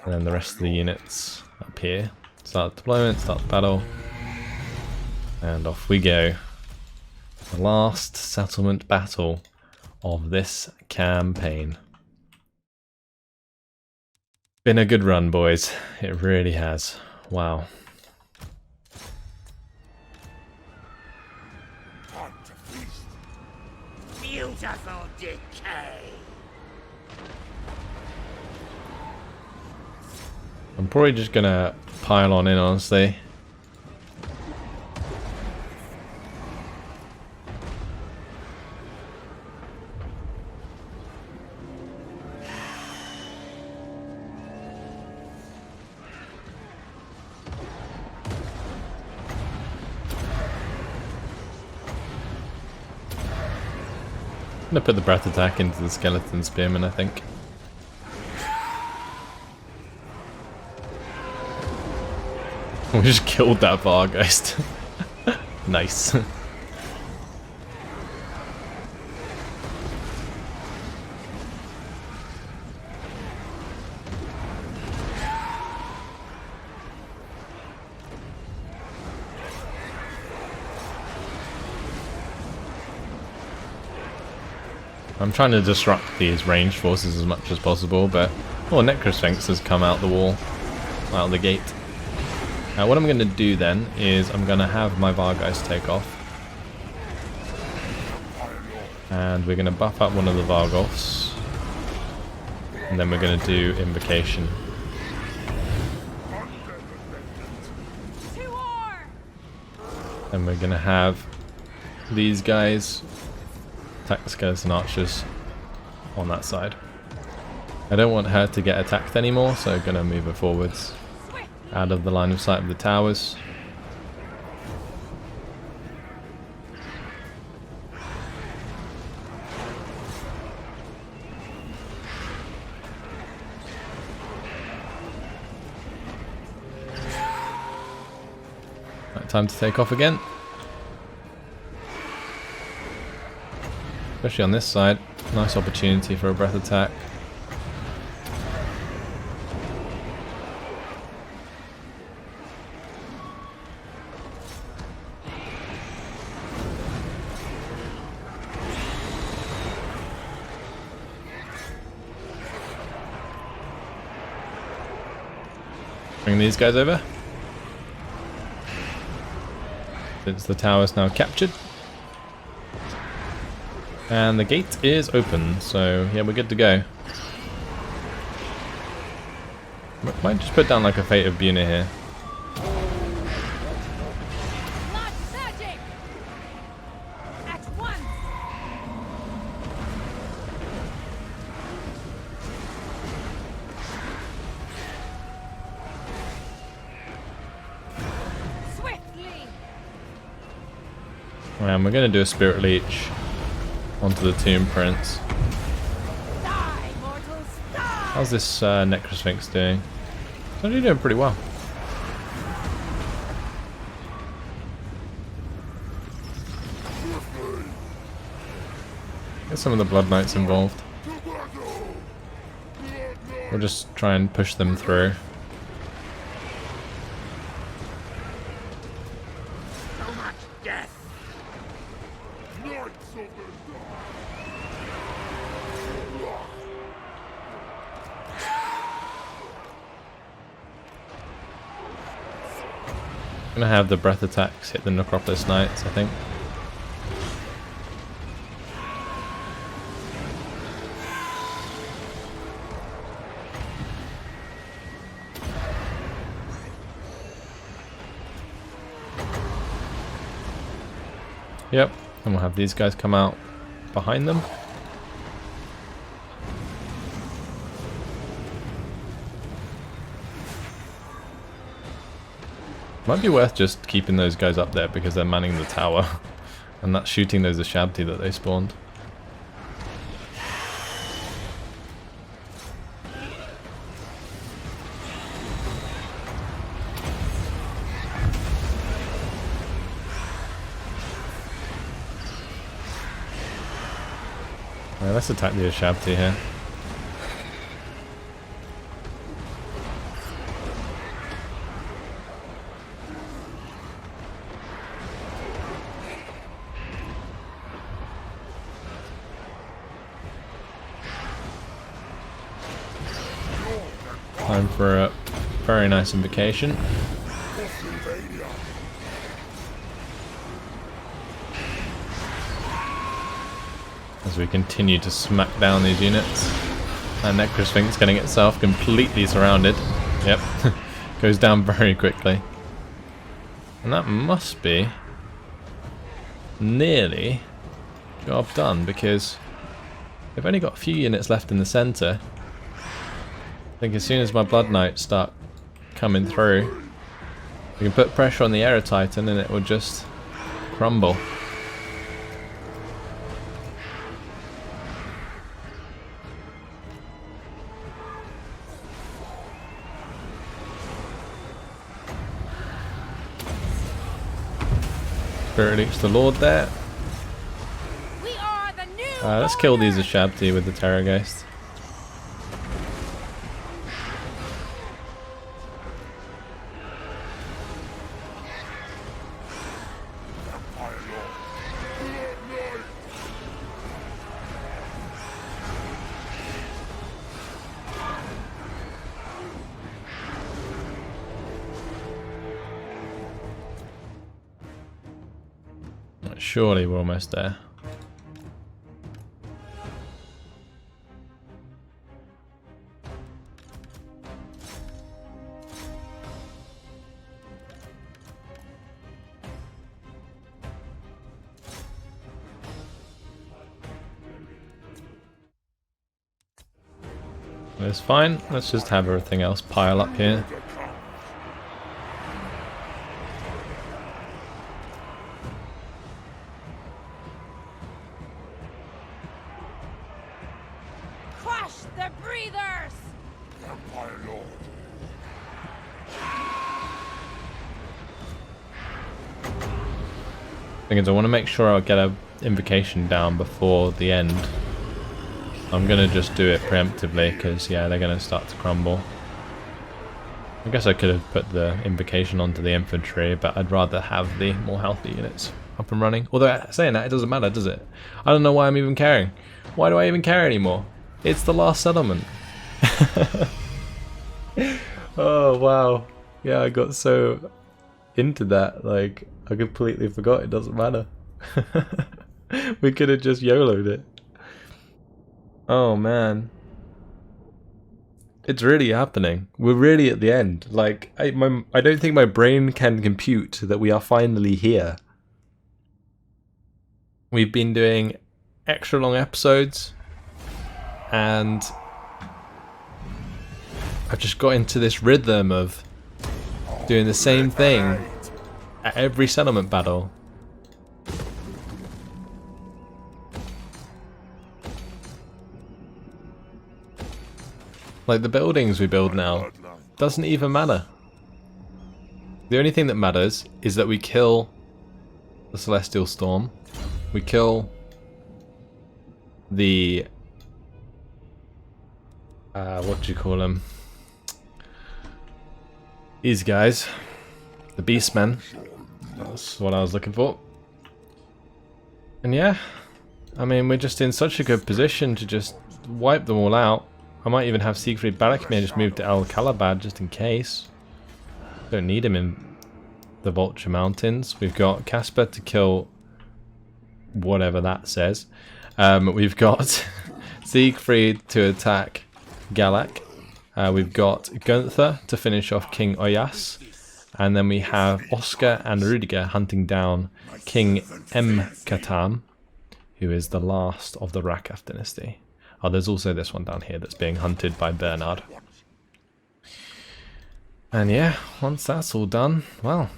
A: And then the rest of the units up here. Start the deployment, start the battle. And off we go. The last settlement battle of this campaign. Been a good run, boys. It really has. Wow.
D: Beautiful decay.
A: I'm probably just gonna pile on in, honestly. I'm gonna put the breath attack into the skeleton spearman, I think. We just killed that Vargheist. Nice. I'm trying to disrupt these ranged forces as much as possible, but Necrosphinx has come out the wall, out the gate. Now what I'm going to do then is I'm going to have my Vargheist take off, and we're going to buff up one of the Vargoths, and then we're going to do Invocation. And we're going to have these guys attack the skeleton archers on that side. I don't want her to get attacked anymore, so I'm going to move her forwards out of the line of sight of the towers. Right, time to take off again. Especially on this side. Nice opportunity for a breath attack. Bring these guys over. Since the tower is now captured. And the gate is open, so yeah, we're good to go. Might just put down like a Fate of Buna here.
B: Blood surging! At once!
A: And we're going to do a Spirit Leech onto the Tomb Prince.
B: Die, mortals, die!
A: How's this Necrosphinx doing? It's actually doing pretty well. Get some of the Blood Knights involved. We'll just try and push them through.
C: So much death.
A: I'm gonna have the breath attacks hit the Necropolis Knights, I think. Yep, and we'll have these guys come out behind them. Might be worth just keeping those guys up there because they're manning the tower. And that's shooting those Ashabti that they spawned. Right, let's attack the Ashabti here. Time for a very nice invocation. As we continue to smack down these units. And Necrosphinx getting itself completely surrounded. Yep, goes down very quickly. And that must be nearly job done because they've only got a few units left in the centre. I think as soon as my Blood Knights start coming through, we can put pressure on the Air Titan and it will just crumble. Spirit Leech the Lord there.
B: We are the new
A: Let's kill these
B: warriors!
A: Ashabti with the Terrorgeist. Surely we're almost there. It's fine. Let's just have everything else pile up here.
B: Crush the breathers!
A: Thing is, I want to make sure I get an invocation down before the end. I'm gonna just do it preemptively because yeah, they're gonna start to crumble. I guess I could have put the invocation onto the infantry, but I'd rather have the more healthy units up and running. Although saying that, it doesn't matter, does it? I don't know why I'm even caring. Why do I even care anymore? It's the last settlement. Oh wow. Yeah, I got so into that, like I completely forgot it doesn't matter. We could have just YOLO'd it. Oh man. It's really happening. We're really at the end. Like, I don't think my brain can compute that we are finally here. We've been doing extra long episodes, and I've just got into this rhythm of doing the same thing at every settlement battle. Like, the buildings we build now doesn't even matter. The only thing that matters is that we kill the Celestial Storm. We kill the... what do you call them? These guys. The Beastmen. That's what I was looking for. And yeah, I mean, we're just in such a good position to just wipe them all out. I might even have Siegfried Barakmir just move to El Calabad just in case. Don't need him in the Vulture Mountains. We've got Casper to kill whatever that says. We've got Siegfried to attack Galak. We've got Gunther to finish off King Oyas. And then we have Oscar and Rudiger hunting down King Mkatam, who is the last of the Rakaf dynasty. Oh, there's also this one down here that's being hunted by Bernard. And yeah, once that's all done, well,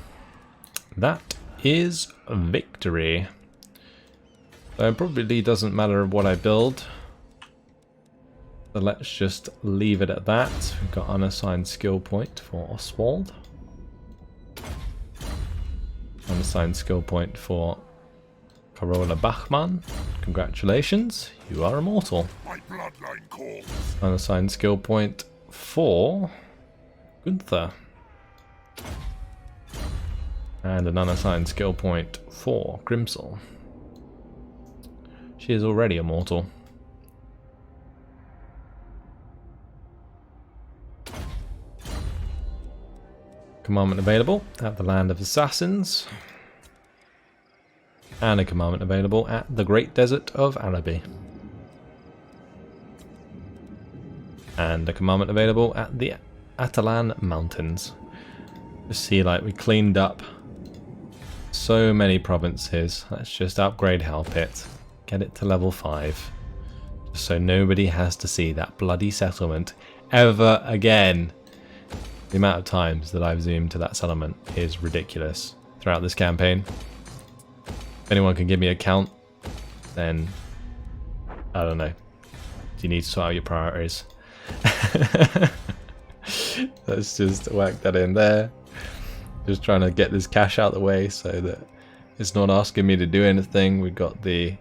A: that is victory. So it probably doesn't matter what I build. So let's just leave it at that. We've got unassigned skill point for Oswald. Unassigned skill point for Carola Bachmann. Congratulations, you are immortal.
C: My bloodline calls.
A: Unassigned skill point for Gunther. And an unassigned skill point for Grimsel. She is already immortal. Commandment available at the Land of Assassins. And a commandment available at the Great Desert of Araby. And a commandment available at the Atalan Mountains. Just see, like, we cleaned up so many provinces. Let's just upgrade Hellpit. Get it to level 5. Just so nobody has to see that bloody settlement ever again. The amount of times that I've zoomed to that settlement is ridiculous throughout this campaign. If anyone can give me a count, then I don't know. You need to sort out your priorities. Let's just whack that in there. Just trying to get this cash out the way so that it's not asking me to do anything. We've got the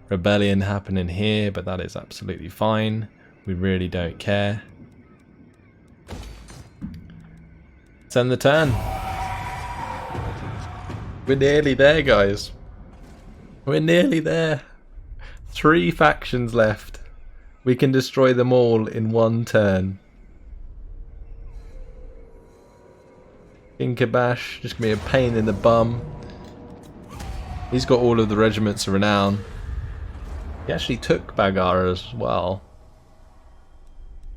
A: rebellion happening here, but that is absolutely fine. We really don't care. Let's end the turn. We're nearly there, guys. We're nearly there. 3 factions left. We can destroy them all in one turn. King Kabash, just gonna be a pain in the bum. He's got all of the regiments of renown. He actually took Bagara as well.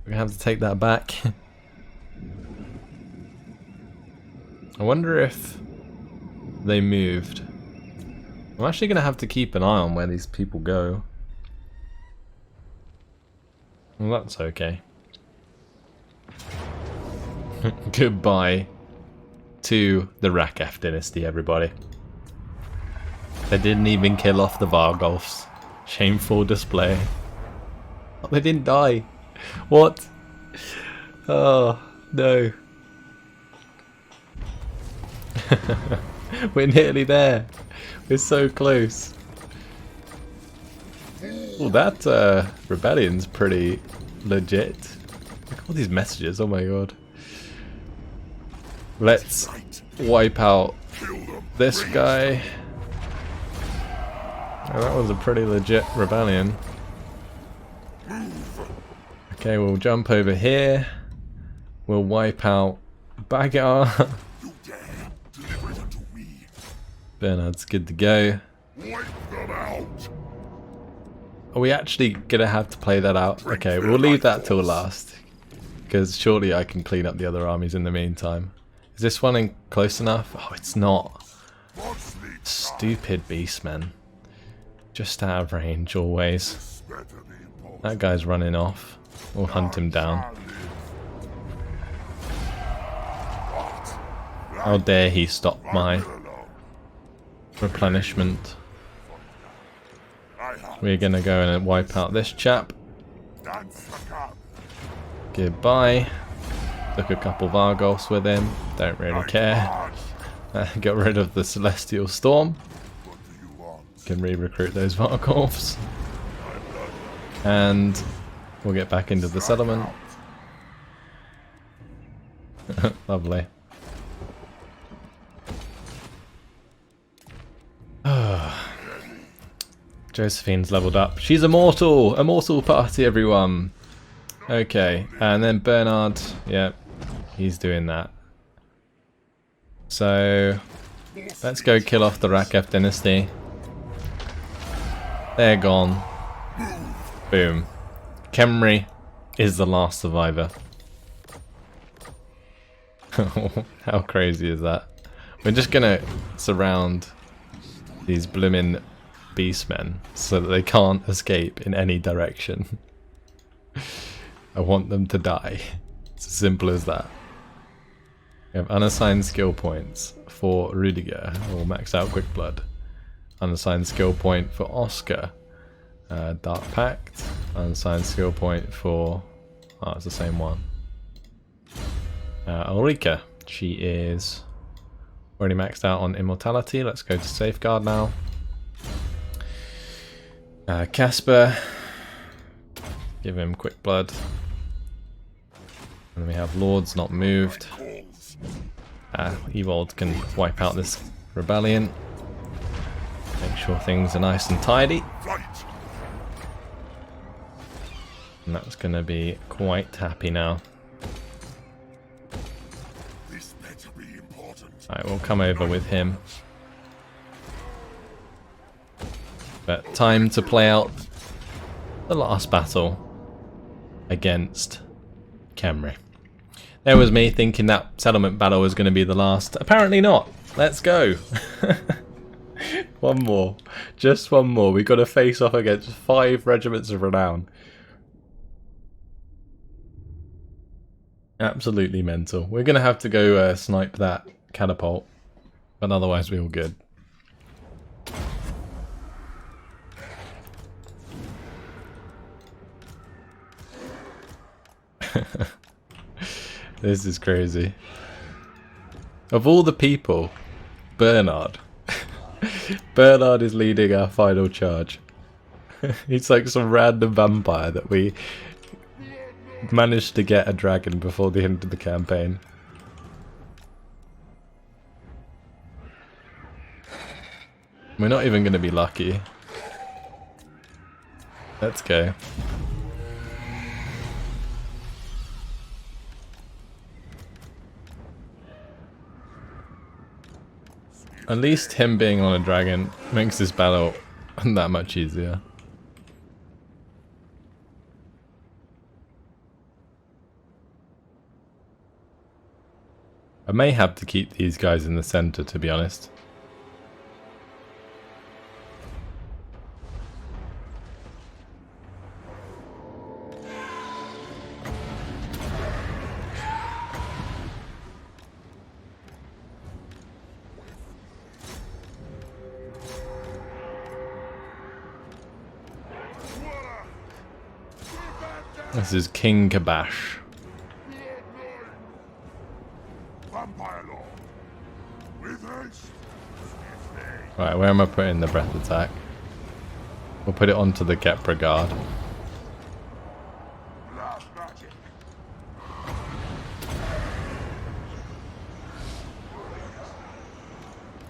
A: We're gonna have to take that back. I wonder if they moved. I'm actually going to have to keep an eye on where these people go. Well, that's okay. Goodbye to the Rakaf dynasty, everybody. They didn't even kill off the Vargolfs. Shameful display. Oh, they didn't die. What? Oh, no. We're nearly there. We're so close. Oh, that rebellion's pretty legit. Look at all these messages, oh my god. Let's wipe out this guy. Oh, that was a pretty legit rebellion. Okay, we'll jump over here. We'll wipe out Bagar. Bernard's good to go. Are we actually gonna have to play that out? Okay, we'll leave that till last. Because surely I can clean up the other armies in the meantime. Is this one in close enough? Oh, it's not. Stupid beastmen. Just out of range always. That guy's running off. We'll hunt him down. How dare he stop my replenishment. We're gonna go in and wipe out this chap. Goodbye. Took a couple Vargos with him. Don't really care. Got rid of the Celestial Storm. Can re-recruit those Vargos. And we'll get back into the settlement. Lovely. Josephine's leveled up. She's immortal! Immortal party, everyone! Okay, and then Bernard, yeah, he's doing that. So, let's go kill off the Rakef dynasty. They're gone. Boom. Khemri is the last survivor. How crazy is that? We're just gonna surround these bloomin' beastmen so that they can't escape in any direction. I want them to die. It's as simple as that. We have unassigned skill points for Rudiger, or maxed out Quick Blood. Unassigned skill point for Oscar. Dark Pact. Unassigned skill point for... oh, it's the same one. Ulrika. She is already maxed out on Immortality. Let's go to Safeguard now. Casper. Give him Quick Blood. And we have Lords not moved. Evold can wipe out this rebellion. Make sure things are nice and tidy. And that's going to be quite happy now. Alright, we'll come over with him. But time to play out the last battle against Khemri. There was me thinking that settlement battle was going to be the last. Apparently not. Let's go. One more. Just one more. We've got to face off against 5 regiments of renown. Absolutely mental. We're going to have to go snipe that catapult. But otherwise we're all good. This is crazy. Of all the people, Bernard. Bernard is leading our final charge. He's like some random vampire that we managed to get a dragon before the end of the campaign. We're not even going to be lucky. Let's go. At least him being on a dragon makes this battle that much easier. I may have to keep these guys in the center, to be honest. This is King Kabash. Right, where am I putting the breath attack? We'll put it onto the Kepra guard.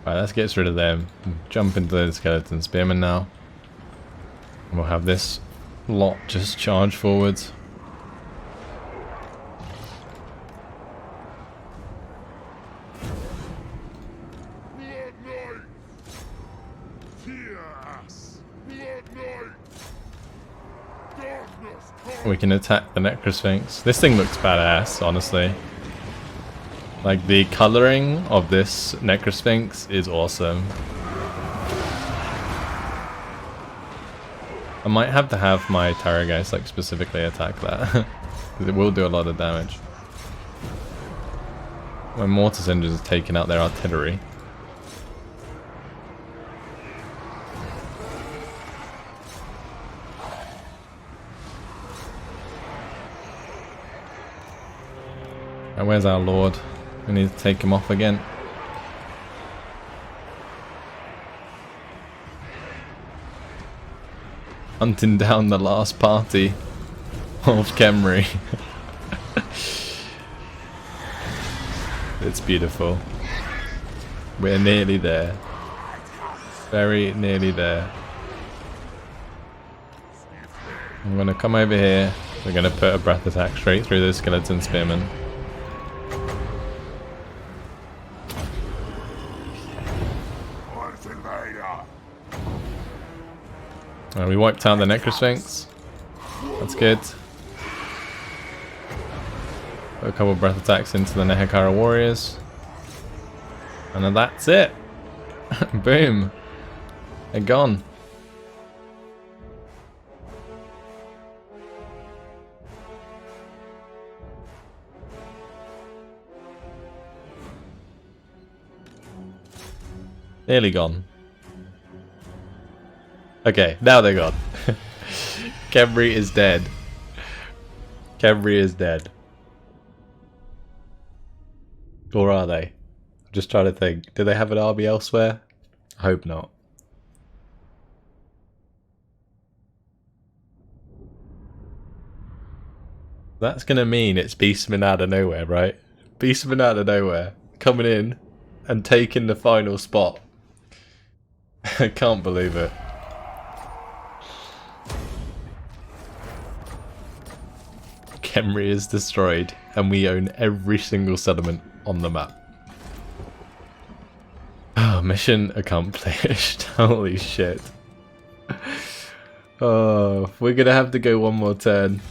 A: Right, let's get rid of them. Jump into the skeleton spearmen now. And we'll have this lot just charge forwards. We can attack the Necrosphinx. This thing looks badass, honestly. Like, the colouring of this Necrosphinx is awesome. I might have to have my Tarragheist like specifically attack that. Because it will do a lot of damage. When Mortis Engines are taking out their artillery. And where's our lord? We need to take him off again. Hunting down the last party of Khemri. It's beautiful. We're nearly there. Very nearly there. I'm gonna come over here. We're gonna put a breath attack straight through the skeleton spearman. We wiped out the Necrosphinx. That's good. Put a couple of breath attacks into the Nehekara warriors. And then that's it. Boom. They're gone. Nearly gone. Okay, now they're gone. Khemri is dead. Khemri is dead. Or are they? I'm just trying to think. Do they have an army elsewhere? I hope not. That's gonna mean it's Beastmen out of nowhere, right? Beastmen out of nowhere. Coming in and taking the final spot. I can't believe it. Khemri is destroyed, and we own every single settlement on the map. Oh, mission accomplished. Holy shit. Oh, we're gonna have to go one more turn.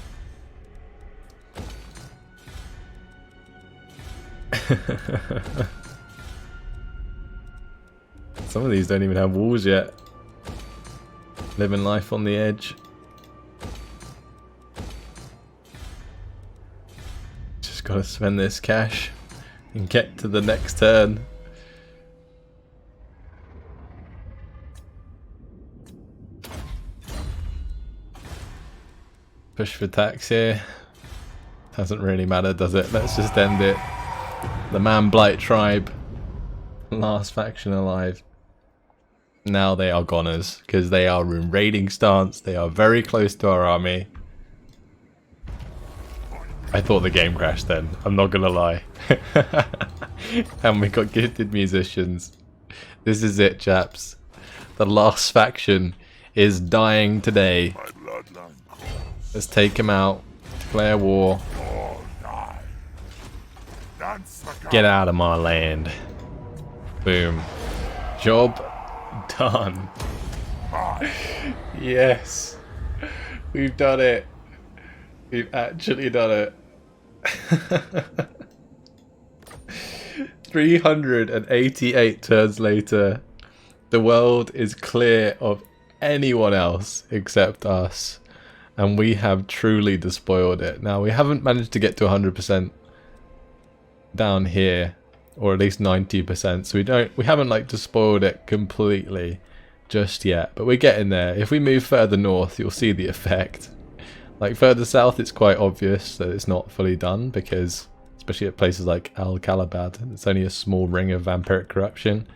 A: Some of these don't even have walls yet. Living life on the edge. Just gotta spend this cash and get to the next turn. Push for tax here. Doesn't really matter, does it? Let's just end it. The Man Blight tribe. Last faction alive. Now they are goners, because they are in raiding stance. They are very close to our army. I thought the game crashed then, I'm not gonna lie. And we got gifted musicians. This is it, chaps. The last faction is dying today. Let's take him out. Declare war. Get out of my land. Boom. Job done. Yes. We've done it. We've actually done it. 388 turns later. The world is clear of anyone else except us. And we have truly despoiled it. Now, we haven't managed to get to 100% down here, or at least 90%, so we haven't like despoiled it completely just yet, but we're getting there. If we move further north, you'll see the effect. Like further south, it's quite obvious that it's not fully done, because especially at places like Al Kalabad, it's only a small ring of vampiric corruption.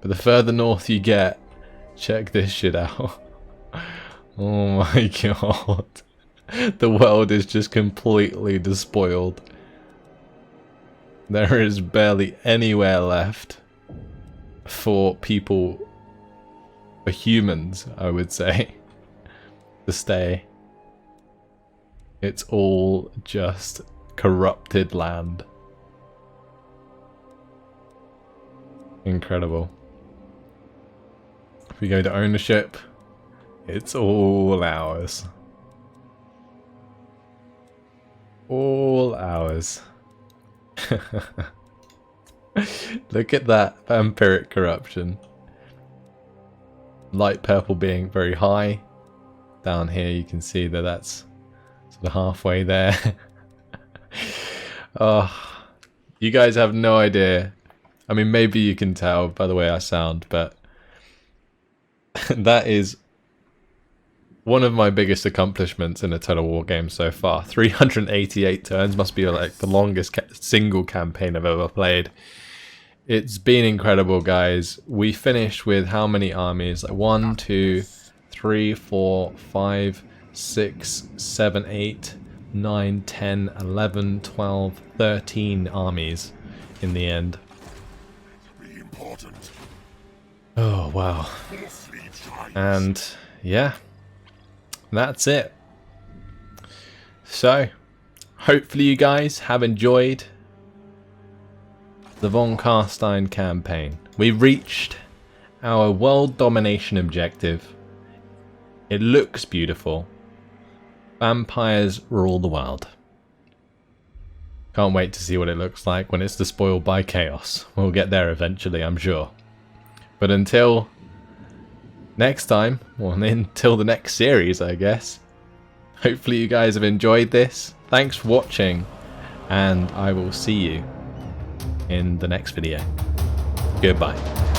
A: But the further north you get, check this shit out. Oh my god. The world is just completely despoiled. There is barely anywhere left for people, for humans, I would say, to stay. It's all just corrupted land. Incredible. If we go to ownership, it's all ours. All ours. Look at that vampiric corruption. Light purple being very high. Down here you can see that that's sort of halfway there. Oh, you guys have no idea. I mean, maybe you can tell by the way I sound, but that is one of my biggest accomplishments in a Total War game so far. 388 turns must be like the longest single campaign I've ever played. It's been incredible, guys. We finished with how many armies? Like 1, 2, 3, 4, 5, 6, 7, 8, 9, 10, 11, 12, 13 armies in the end.
C: Be important.
A: Oh, wow.
C: Awfully giant.
A: And yeah, that's it. So, hopefully you guys have enjoyed the von Carstein campaign. We reached our world domination objective. It looks beautiful. Vampires rule the world. Can't wait to see what it looks like when it's despoiled by chaos. We'll get there eventually, I'm sure. But until next time, or until the next series, I guess. Hopefully you guys have enjoyed this. Thanks for watching, and I will see you in the next video. Goodbye.